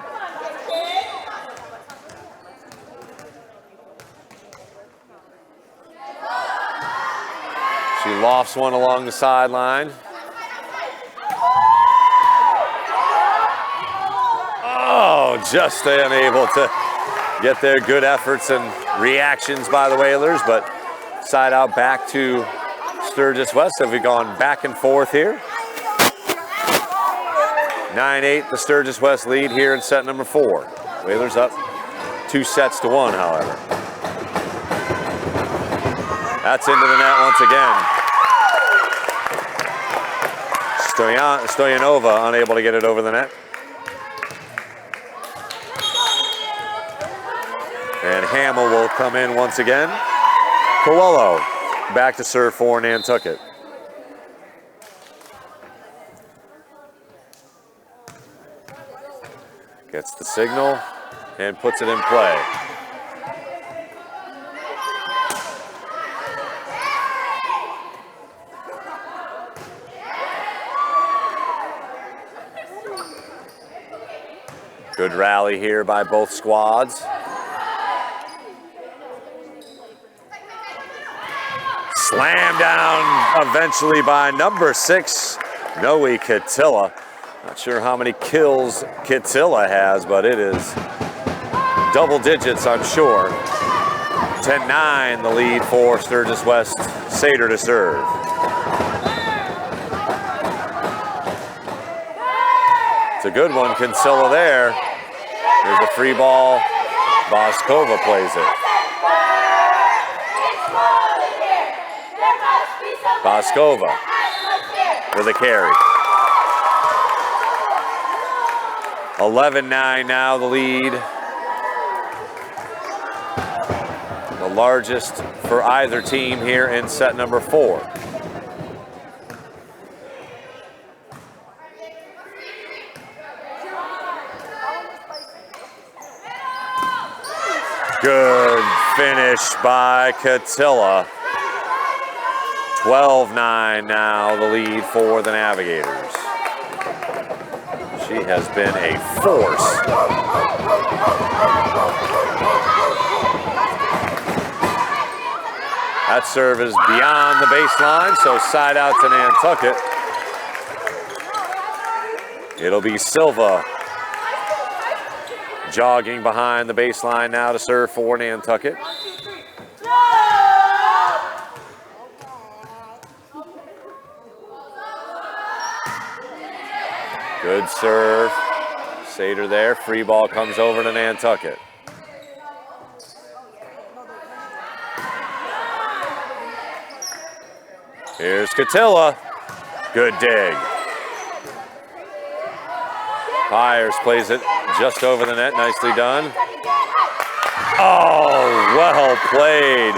She lofts one along the sideline. Oh, just unable to get there. Good efforts and reactions by the Whalers, but side out back to Sturgis West. Have we gone back and forth here? 9-8, the Sturgis West lead here in set number 4. Whalers up 2-1, however. That's into the net once again. Stoyanova unable to get it over the net. And Hamill will come in once again. Coelho back to serve for Nantucket. Gets the signal and puts it in play. Good rally here by both squads. Slam down eventually by number 6, Noe Catilla. Not sure how many kills Catilla has, but it is double digits, I'm sure. 10-9 the lead for Sturgis West. Sater to serve. It's a good one, Kinsella there. There's a free ball. Boskova plays it. Boskova with a carry. 11-9 now the lead. The largest for either team here in set number 4. Good finish by Catilla. 12-9 now the lead for the Navigators. She has been a force. That serve is beyond the baseline, so side out to Nantucket. It'll be Silva jogging behind the baseline now to serve for Nantucket. Good serve. Sater there. Free ball comes over to Nantucket. Here's Catilla. Good dig. Byers plays it just over the net. Nicely done. Oh, well played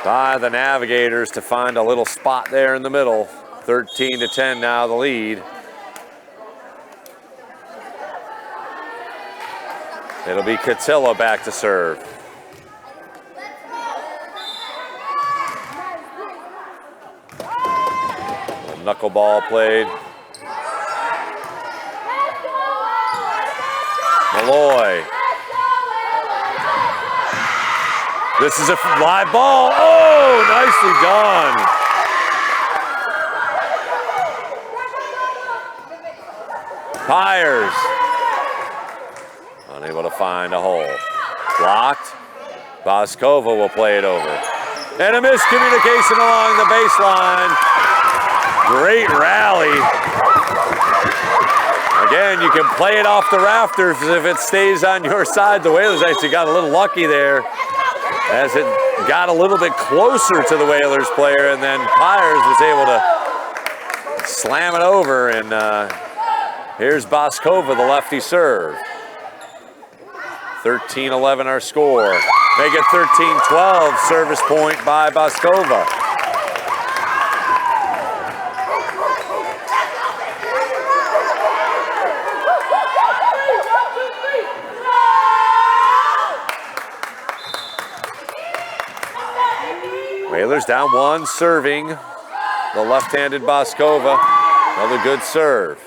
by the Navigators to find a little spot there in the middle. 13-10 now the lead. It'll be Catilla back to serve. Knuckleball played. Malloy. This is a live ball. Oh, nicely done. Byers. Unable to find a hole. Blocked. Boskova will play it over. And a miscommunication along the baseline. Great rally. Again, you can play it off the rafters if it stays on your side. The Whalers actually got a little lucky there as it got a little bit closer to the Whalers player, and then Byers was able to slam it over and Here's Boskova, the lefty serve. 13-11 our score. Make it 13-12, service point by Boskova. Whalers down one, serving the left-handed Boskova. Another good serve.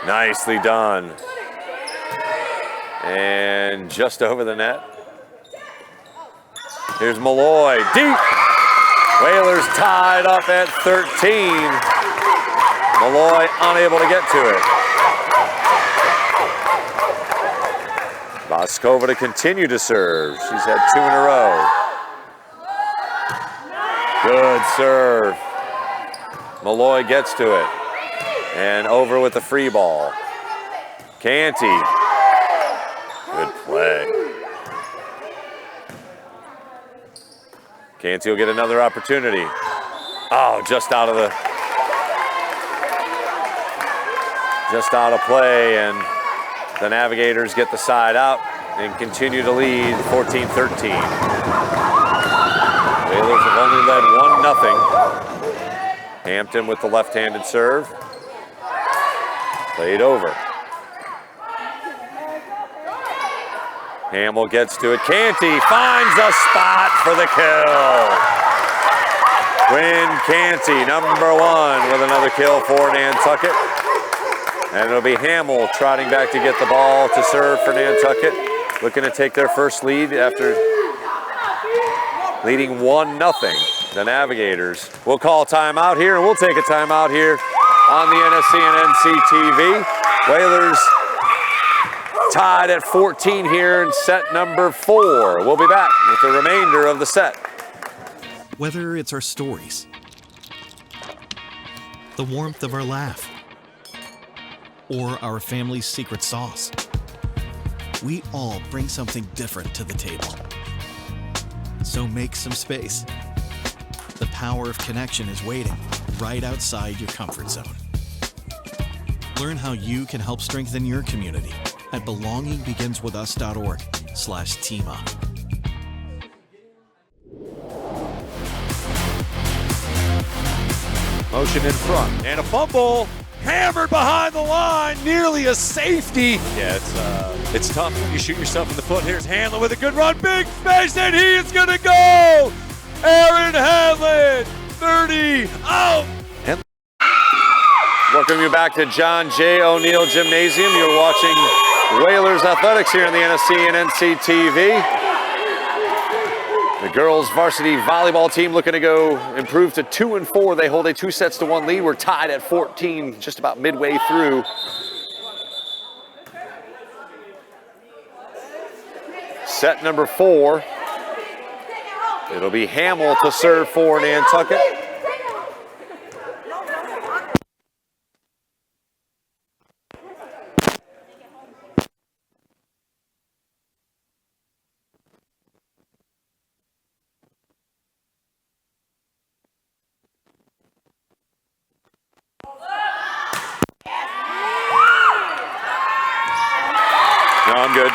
Nicely done. And just over the net. Here's Malloy, deep. Whalers tied up at 13. Malloy unable to get to it. Boskova to continue to serve. She's had 2 in a row. Good serve. Malloy gets to it. And over with the free ball. Canty. Good play. Canty will get another opportunity. Oh, just out of play, and the Navigators get the side out and continue to lead 14-13. Whalers have only led 1-0. Hampton with the left-handed serve. Played over. Hamill gets to it. Canty finds a spot for the kill. Quinn Canty, number 1, with another kill for Nantucket. And it'll be Hamill trotting back to get the ball to serve for Nantucket. Looking to take their first lead after leading 1-0. The Navigators will call timeout here, and we'll take a timeout here on the NSC and NCTV. Whalers tied at 14 here in set number 4. We'll be back with the remainder of the set. Whether it's our stories, the warmth of our laugh, or our family's secret sauce, we all bring something different to the table. So make some space. The power of connection is waiting right outside your comfort zone. Learn how you can help strengthen your community at belongingbeginswithus.org/teamup. Motion in front and a fumble. Hammered behind the line, nearly a safety. Yeah, it's tough when you shoot yourself in the foot. Here's Hanlon with a good run, big space, and he is gonna go! Aaron Hanlon, 30, out! And welcome you back to John J. O'Neill Gymnasium. You're watching Whalers Athletics here in the NSC and NCTV. The girls varsity volleyball team looking to go improve to 2-4. They hold a 2-1 lead. We're tied at 14, just about midway through. Set number 4. It'll be Hamill to serve for Nantucket. No, I'm good.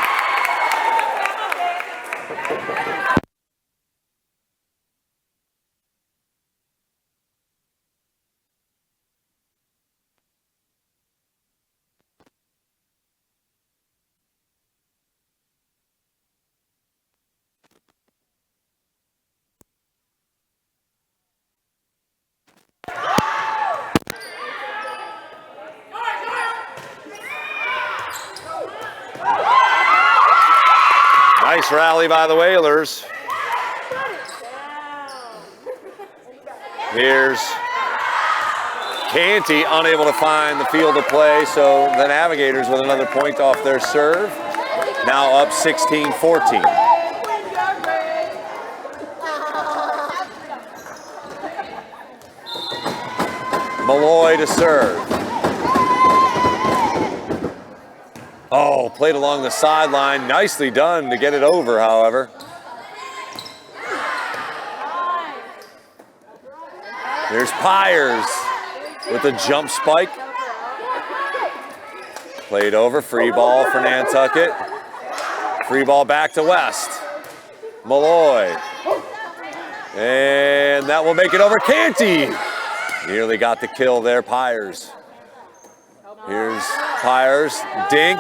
Nice rally by the Whalers. Here's Canty unable to find the field of play, so the Navigators with another point off their serve. Now up 16-14. Malloy to serve. Oh, played along the sideline. Nicely done to get it over, however. Here's Pyers with a jump spike. Played over, free ball for Nantucket. Free ball back to West. Malloy. And that will make it over. Canty nearly got the kill there, Pyers. Here's Pyers, dink,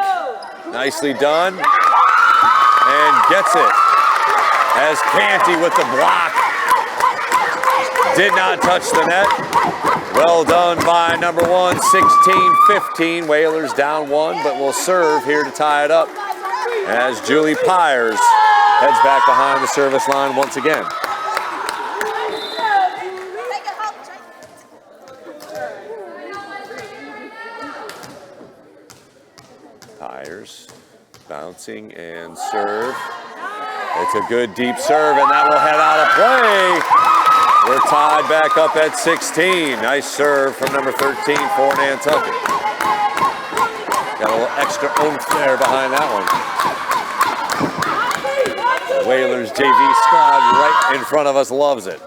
nicely done, and gets it. As Canty with the block. Did not touch the net. Well done by number 1, 16-15. Whalers down 1, but will serve here to tie it up as Julie Pyers heads back behind the service line once again. Pyers bouncing and serve. It's a good deep serve, and that will head out of play. We're tied back up at 16. Nice serve from number 13 for Nantucket. Got a little extra oomph there behind that one. The Whalers JV squad right in front of us loves it.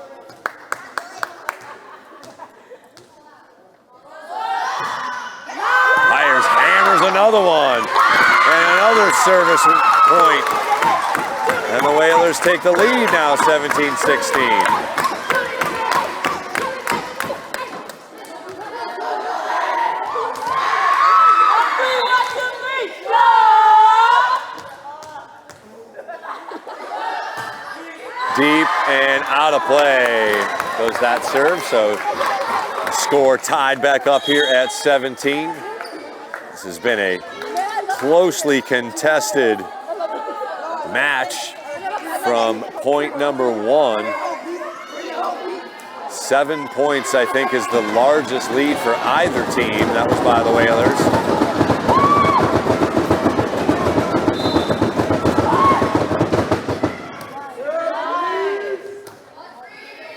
Pyers hammers another one. And another service point. And the Whalers take the lead now, 17-16. Deep and out of play goes that serve, so score tied back up here at 17. This has been a closely contested match from point number 1. 7 points, I think, is the largest lead for either team. That was by the Whalers.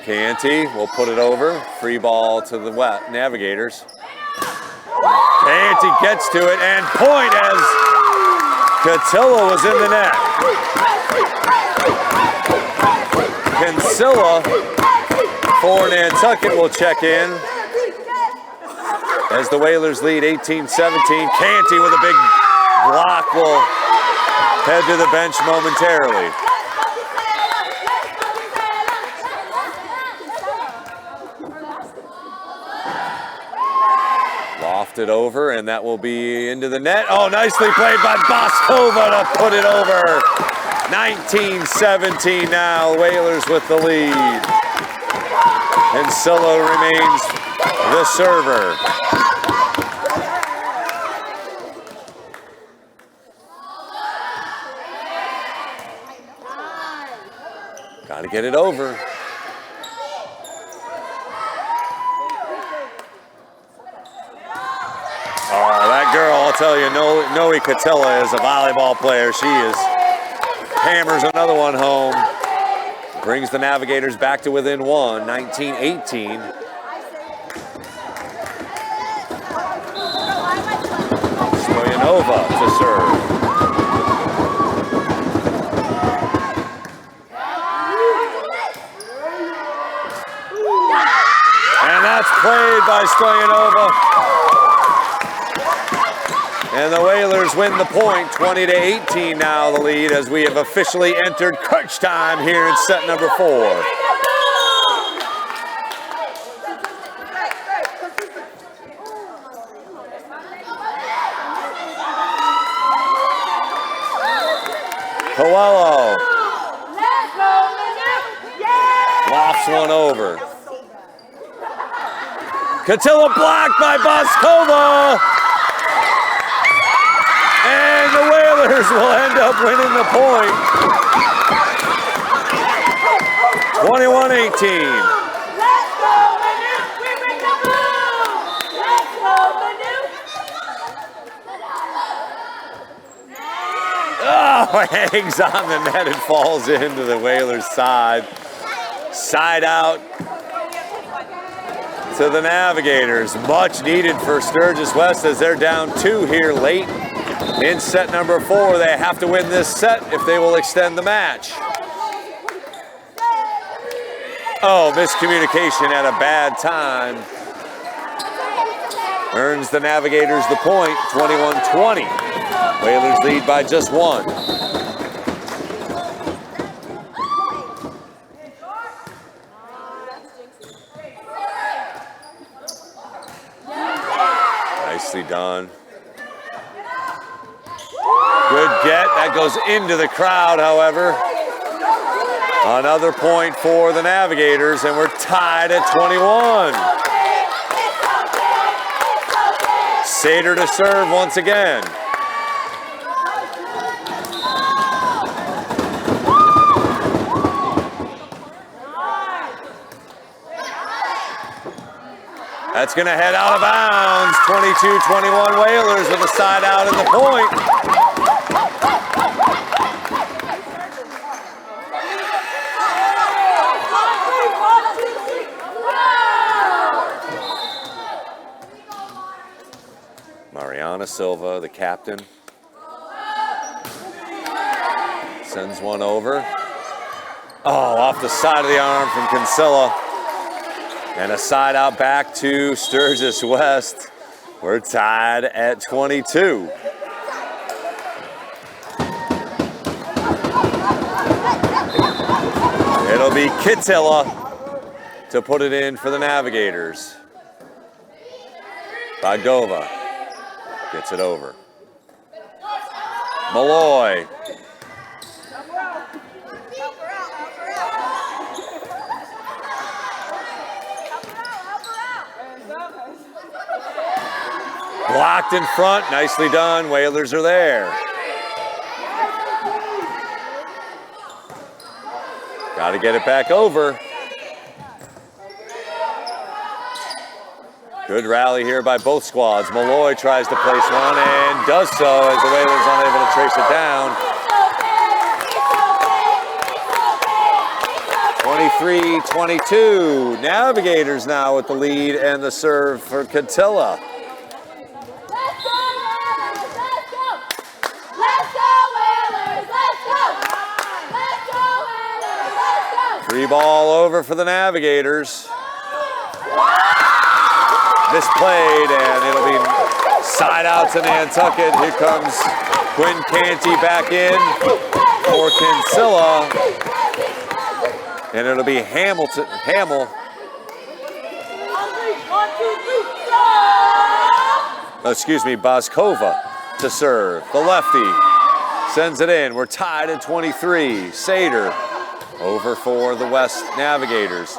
Canty will put it over. Free ball to the Navigators. Canty gets to it, and point as Catilla was in the net. Kinsella for Nantucket will check in as the Whalers lead 18-17. Canty with a big block will head to the bench momentarily. Lofted over, and that will be into the net. Oh, nicely played by Boskova to put it over. 19-17 now, Whalers with the lead. And Silla remains the server. Got to get it over. Oh, that girl, I'll tell you, Noe Catilla is a volleyball player. She hammers another one home. Brings the Navigators back to within 1, 19-18. Stoyanova to serve. And that's played by Stoyanova. And the Whalers win the point, 20-18 now the lead, as we have officially entered crunch time here in set number 4. Coelho lofts one over. Catilla blocked by Boskova. And the Whalers will end up winning the point. 21-18. Let's go, Manu! We bring the blue! Let's go, Manu! Oh, hangs on the net and falls into the Whalers' side. Side out to the Navigators. Much needed for Sturgis West as they're down 2 here late. In set number 4, they have to win this set if they will extend the match. Oh, miscommunication at a bad time. Earns the Navigators the point, 21-20. Whalers lead by just one. Nicely done. Good get. That goes into the crowd, however. Another point for the Navigators, and we're tied at 21. Sater to serve once again. That's going to head out of bounds. 22-21 Whalers with a side out in the point. Mariana Silva, the captain, sends one over. Oh, off the side of the arm from Kinsella. And a side out back to Sturgis West. We're tied at 22. It'll be Kittilla to put it in for the Navigators. Bogdova gets it over. Malloy. Blocked in front, nicely done. Whalers are there. Got to get it back over. Good rally here by both squads. Malloy tries to place one and does so as the Whalers unable to trace it down. 23-22. Navigators now with the lead and the serve for Catilla. Free ball over for the Navigators. Misplayed, and it'll be side out to Nantucket. Here comes Quinn Canty back in for Kinsella. And it'll be Hamill. Excuse me, Boskova to serve. The lefty sends it in. We're tied at 23. Sater over for the West Navigators.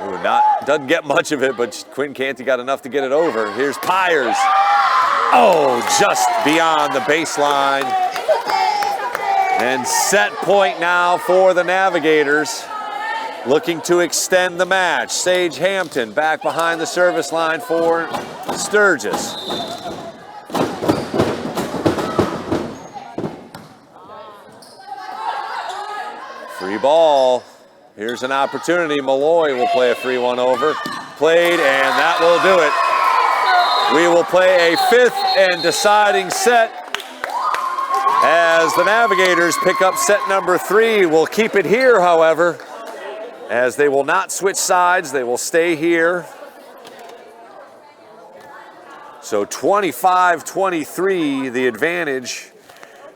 Ooh, doesn't get much of it, but Quinn Canty got enough to get it over. Here's Pyers. Oh, just beyond the baseline. And set point now for the Navigators. Looking to extend the match. Sage Hampton back behind the service line for Sturgis. Free ball. Here's an opportunity. Malloy will play a free one over. Played, and that will do it. We will play a fifth and deciding set as the Navigators pick up set number 3. We'll keep it here, however, as they will not switch sides. They will stay here. So 25-23, the advantage,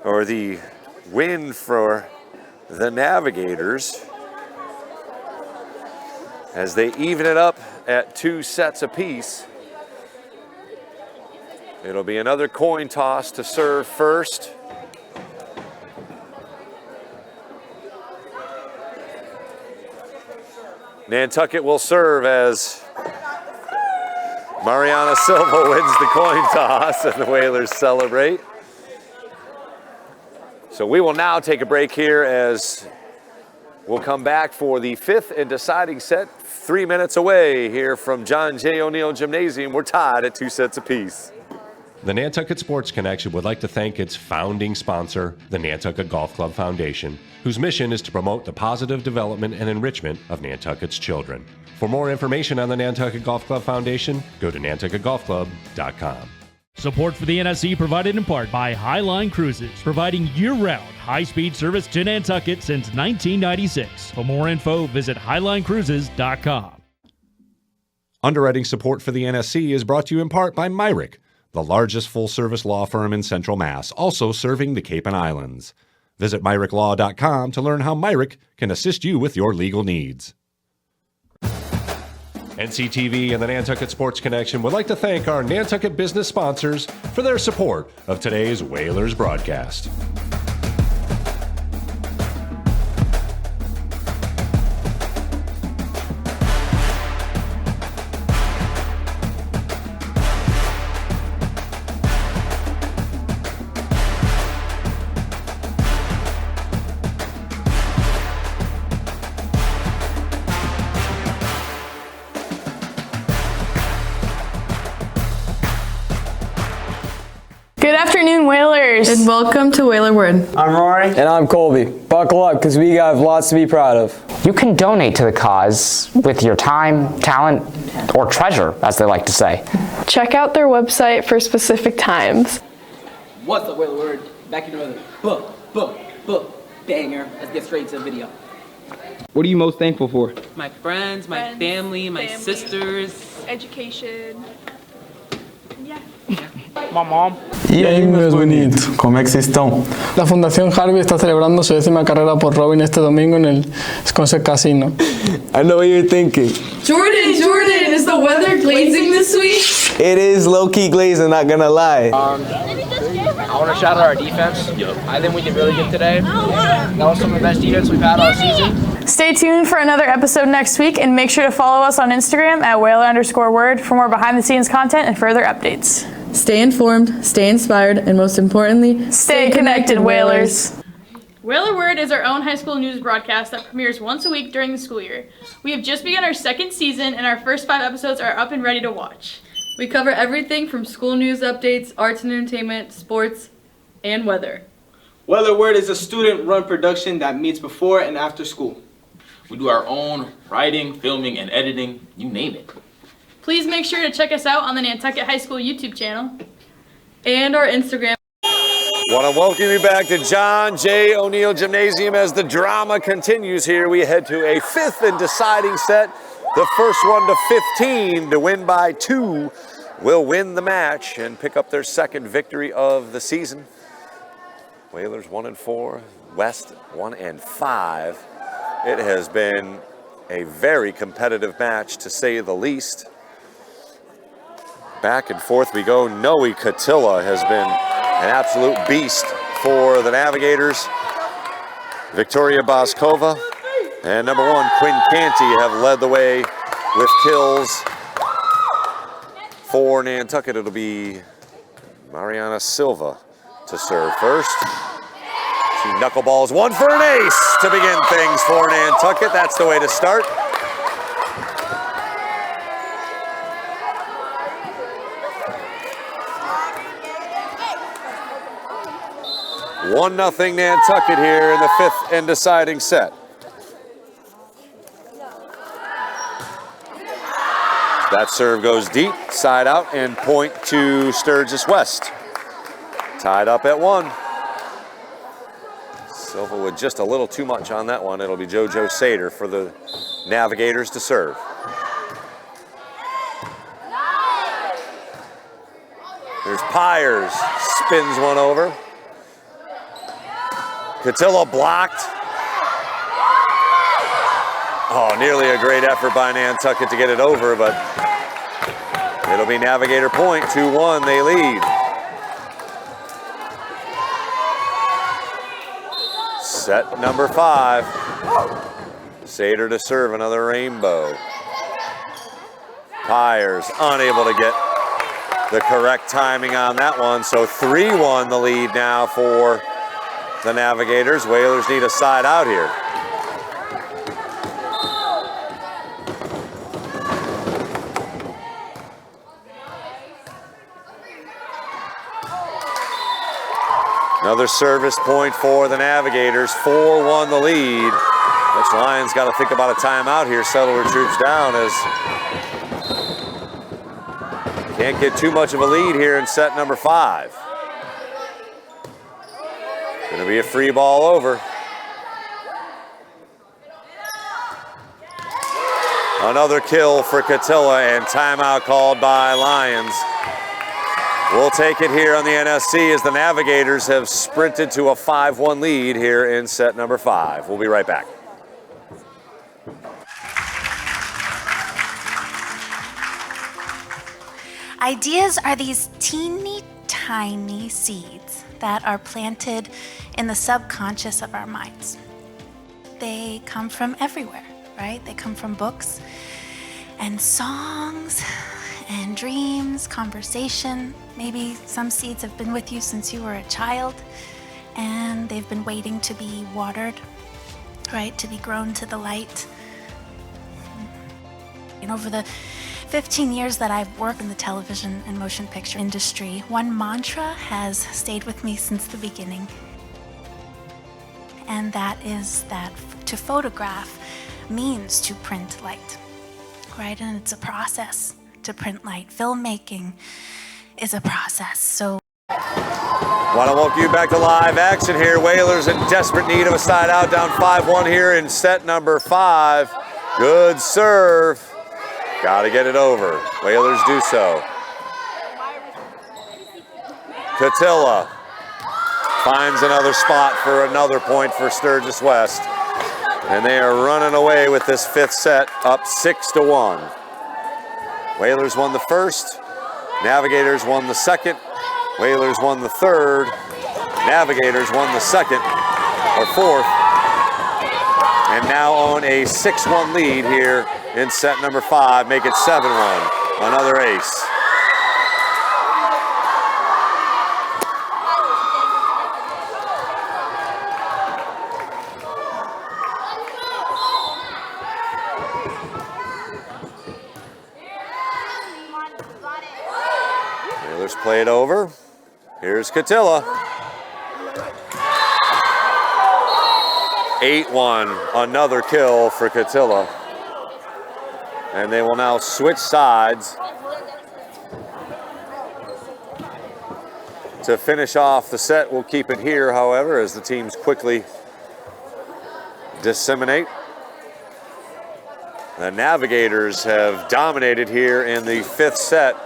or the win for the Navigators, as they even it up at 2 sets apiece. It'll be another coin toss to serve first. Nantucket will serve as Mariana Silva wins the coin toss and the Whalers celebrate. So we will now take a break here as we'll come back for the 5th and deciding set 3 minutes away here from John J. O'Neill Gymnasium. We're tied at 2 sets apiece. The Nantucket Sports Connection would like to thank its founding sponsor, the Nantucket Golf Club Foundation, whose mission is to promote the positive development and enrichment of Nantucket's children. For more information on the Nantucket Golf Club Foundation, go to nantucketgolfclub.com. Support for the NSC provided in part by Highline Cruises, providing year-round high-speed service to Nantucket since 1996. For more info, visit highlinecruises.com. Underwriting support for the NSC is brought to you in part by Myrick, the largest full-service law firm in Central Mass, also serving the Cape and Islands. Visit MyrickLaw.com to learn how Myrick can assist you with your legal needs. NCTV and the Nantucket Sports Connection would like to thank our Nantucket business sponsors for their support of today's Whalers broadcast. Good afternoon, Whalers, and welcome to Whaler Word. I'm Rory. And I'm Colby. Buckle up, because we have lots to be proud of. You can donate to the cause with your time, talent, or treasure, as they like to say. Check out their website for specific times. What's up, Whaler Word? Back in another banger. Let's get straight to the video. What are you most thankful for? My friends, my family, my sisters. Education. Yeah. My mom. E aí, meus bonitos, como é que vocês estão? La Fundación Harvey está celebrando su 10ª carrera por Robin este domingo en el Sconset Casino. I know what you're thinking. Jordan, is the weather glazing this week? It is low-key glazing, not gonna lie. I want to shout out our defense. I think we did really good today. That was some of the best defense we've had all season. Stay tuned for another episode next week, and make sure to follow us on Instagram at Whaler_word for more behind-the-scenes content and further updates. Stay informed, stay inspired, and most importantly, stay connected, Whalers. Whaler Word is our own high school news broadcast that premieres once a week during the school year. We have just begun our second season, and our first 5 episodes are up and ready to watch. We cover everything from school news updates, arts and entertainment, sports, and weather. Whaler Word is a student-run production that meets before and after school. We do our own writing, filming, and editing, you name it. Please make sure to check us out on the Nantucket High School YouTube channel and our Instagram. Want to welcome you back to John J. O'Neill Gymnasium as the drama continues here. We head to a 5th and deciding set. The first one to 15 to win by 2 will win the match and pick up their second victory of the season. Whalers 1-4, West 1-5. It has been a very competitive match, to say the least. Back and forth we go. Noe Katilla has been an absolute beast for the Navigators. Victoria Boskova and number 1, Quinn Canty, have led the way with kills. For Nantucket, it'll be Mariana Silva to serve first. She knuckleballs one for an ace to begin things for Nantucket. That's the way to start. One 0 Nantucket here in the 5th and deciding set. That serve goes deep, side out, and point to Sturgis West. Tied up at 1. Silva with just a little too much on that one. It'll be JoJo Sater for the Navigators to serve. There's Pyers, spins one over. Katilla blocked. Oh, nearly a great effort by Nantucket to get it over, but it'll be Navigator point, 2-1, they lead. Set number 5. Sater to serve another rainbow. Pyers unable to get the correct timing on that one, so 3-1 the lead now for the Navigators. Whalers need a side out here. Another service point for the Navigators. 4-1 the lead. Which Lions got to think about a timeout here, settle their troops down as Can't get too much of a lead here in set number 5. Gonna be a free ball over. Another kill for Catilla and timeout called by Lions. We'll take it here on the NSC as the Navigators have sprinted to a 5-1 lead here in set number 5. We'll be right back. Ideas are these teeny tiny seeds that are planted in the subconscious of our minds. They come from everywhere, right? They come from books and songs and dreams, conversation. Maybe some seeds have been with you since you were a child and they've been waiting to be watered, right? To be grown to the light. And over the 15 years that I've worked in the television and motion picture industry, one mantra has stayed with me since the beginning. And that is that to photograph means to print light, right? And it's a process to print light. Filmmaking is a process. So Want to welcome you back to live action here. Whalers in desperate need of a side out, down 5-1 here in set number 5. Good serve. Got to get it over. Whalers do so. Catilla finds another spot for another point for Sturgis West. And they are running away with this 5th set, up 6-1. Whalers won the first. Navigators won the second. Whalers won the third. Navigators won the second or fourth. And now own a 6-1 lead here in set number 5, make it 7-1. Another ace. Whalers play it over. Here's Catilla. 8-1, another kill for Catilla. And they will now switch sides to finish off the set. We'll keep it here, however, as the teams quickly disseminate. The Navigators have dominated here in the 5th set.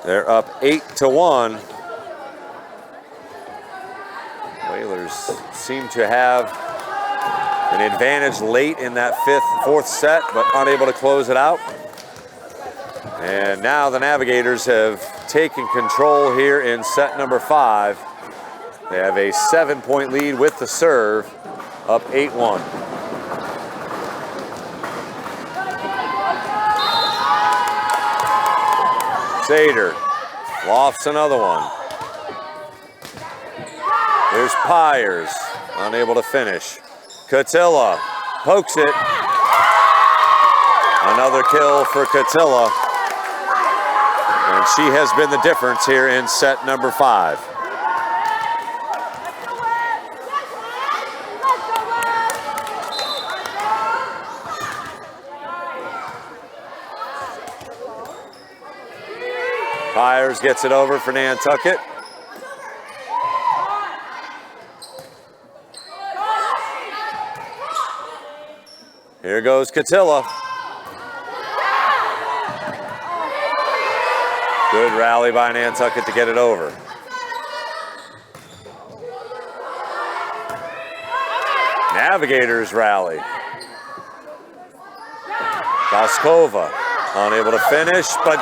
They're up 8-1. Whalers seem to have an advantage late in that 4th set, but unable to close it out. And now the Navigators have taken control here in set number 5. They have a 7-point lead with the serve, up 8-1. Sater lofts another one. Here's Pyers, unable to finish. Catilla pokes it. Another kill for Catilla. And she has been the difference here in set number 5. Pyers gets it over for Nantucket. Here goes Catilla. Good rally by Nantucket to get it over. Navigators rally. Boskova unable to finish, but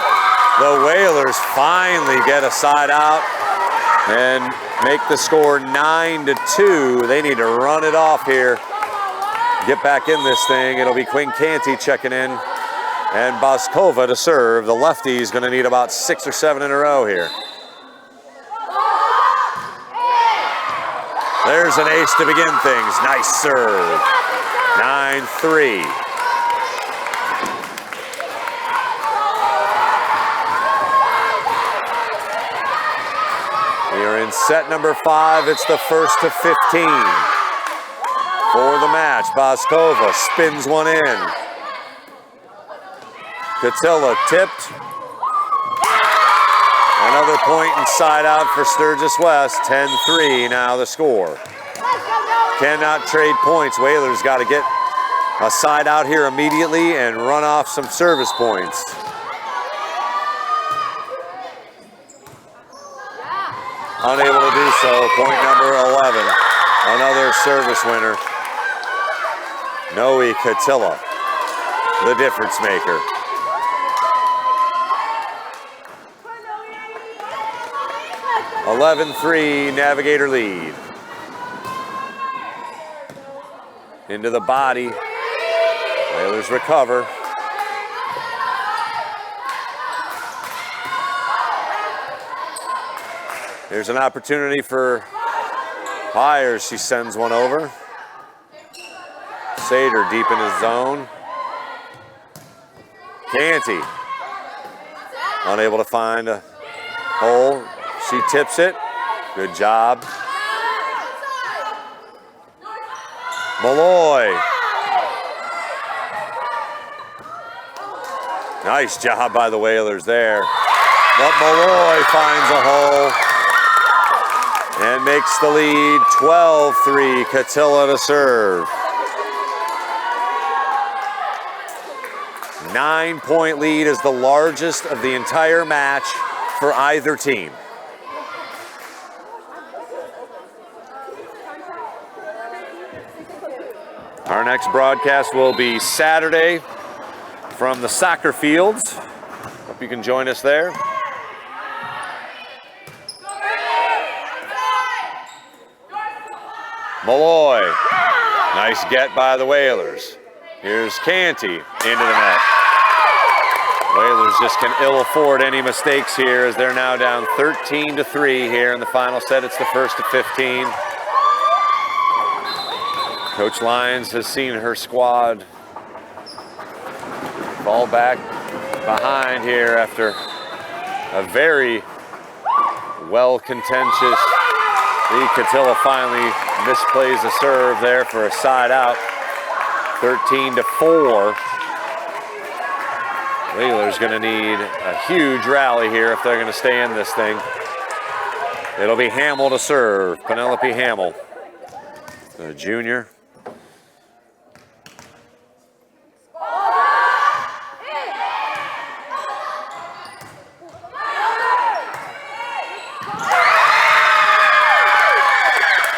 the Whalers finally get a side out and make the score 9-2. They need to run it off here. Get back in this thing. It'll be Quinn Canty checking in and Boskova to serve. The lefty is going to need about 6 or 7 in a row here. There's an ace to begin things. Nice serve. 9-3. We are in set number 5. It's the first to 15. For the match, Boskova spins one in. Catilla tipped. point inside out for Sturgis West. 10-3 now the score. Cannot trade points. Whalers got to get a side out here immediately and run off some service points. Unable to do so. Point number 11. Another service winner. Noe Catilla, the difference maker. (11-3) Navigator lead. Into the body. Whalers recover. Here's an opportunity for Byers. She sends one over. Sater deep in his zone. Canty unable to find a hole. She tips it. Good job. Malloy. Nice job by the Whalers there. But Malloy finds a hole and makes the lead 12-3. Catilla to serve. 9-point lead is the largest of the entire match for either team. Our next broadcast will be Saturday from the soccer fields. Hope you can join us there. Malloy, nice get by the Whalers. Here's Canty into the net. Whalers just can ill afford any mistakes here as they're now down 13-3 here in the final set. It's the first of 15. Coach Lyons has seen her squad fall back behind here after a very well-contentious. Catilla finally misplays a serve there for a side out. 13-4. Whalers gonna need a huge rally here if they're gonna stay in this thing. It'll be Hamill to serve, Penelope Hamill, the junior.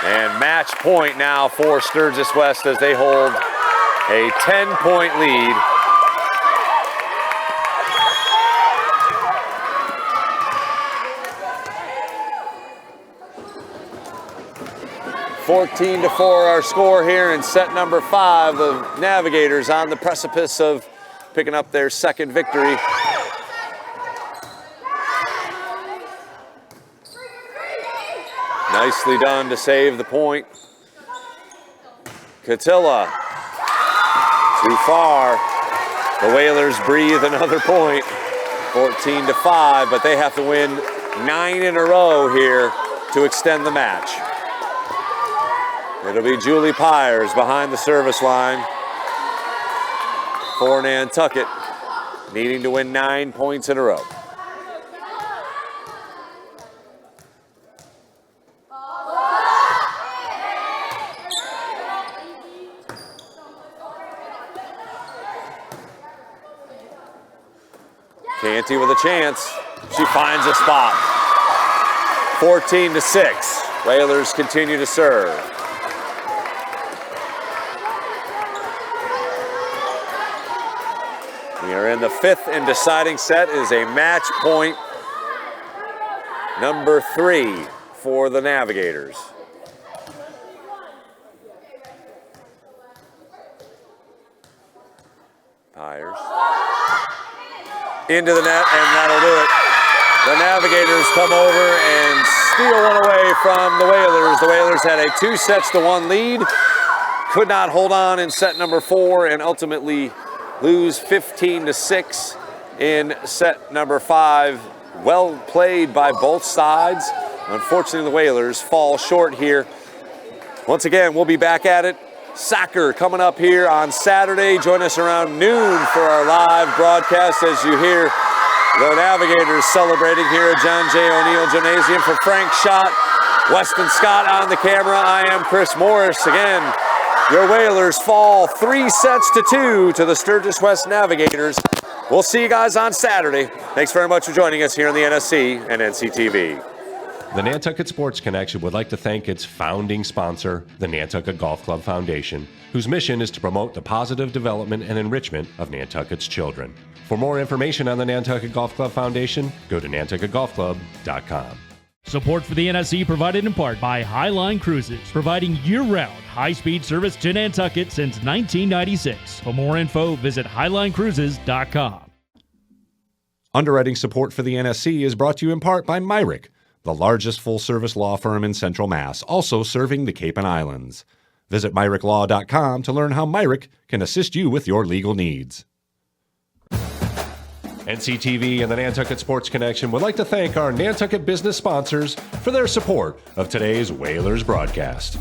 And match point now for Sturgis West as they hold a 10-point lead. (14-4) our score here in set number 5. The Navigators on the precipice of picking up their second victory. Nicely done to save the point. Catilla, too far. The Whalers breathe another point, 14-5, but they have to win 9 in a row here to extend the match. It'll be Julie Pyers behind the service line for Nantucket, needing to win 9 points in a row. Canty with a chance. She finds a spot. 14-6. Whalers continue to serve. We are in the 5th and deciding set. It is a match point number 3 for the Navigators. Pyers. Into the net, and that'll do it. The Navigators come over and steal one away from the Whalers. The Whalers had a 2-1 lead. Could not hold on in set number 4 and ultimately lose 15-6 in set number 5. Well played by both sides. Unfortunately, the Whalers fall short here. Once again, we'll be back at it. Soccer coming up here on Saturday. Join us around noon for our live broadcast as you hear The Navigators celebrating here at John J. O'Neill Gymnasium. For Frank Schott, Weston Scott on the camera, I am Chris Morris. Again, your Whalers fall 3-2 to the Sturgis West Navigators. We'll see you guys on Saturday. Thanks very much for joining us here on the NSC and NCTV. The Nantucket Sports Connection would like to thank its founding sponsor, the Nantucket Golf Club Foundation, whose mission is to promote the positive development and enrichment of Nantucket's children. For more information on the Nantucket Golf Club Foundation, go to nantucketgolfclub.com. Support for the NSC provided in part by Highline Cruises, providing year-round high-speed service to Nantucket since 1996. For more info, visit highlinecruises.com. Underwriting support for the NSC is brought to you in part by Myrick, the largest full-service law firm in Central Mass, also serving the Cape and Islands. Visit MyrickLaw.com to learn how Myrick can assist you with your legal needs. NCTV and the Nantucket Sports Connection would like to thank our Nantucket business sponsors for their support of today's Whalers broadcast.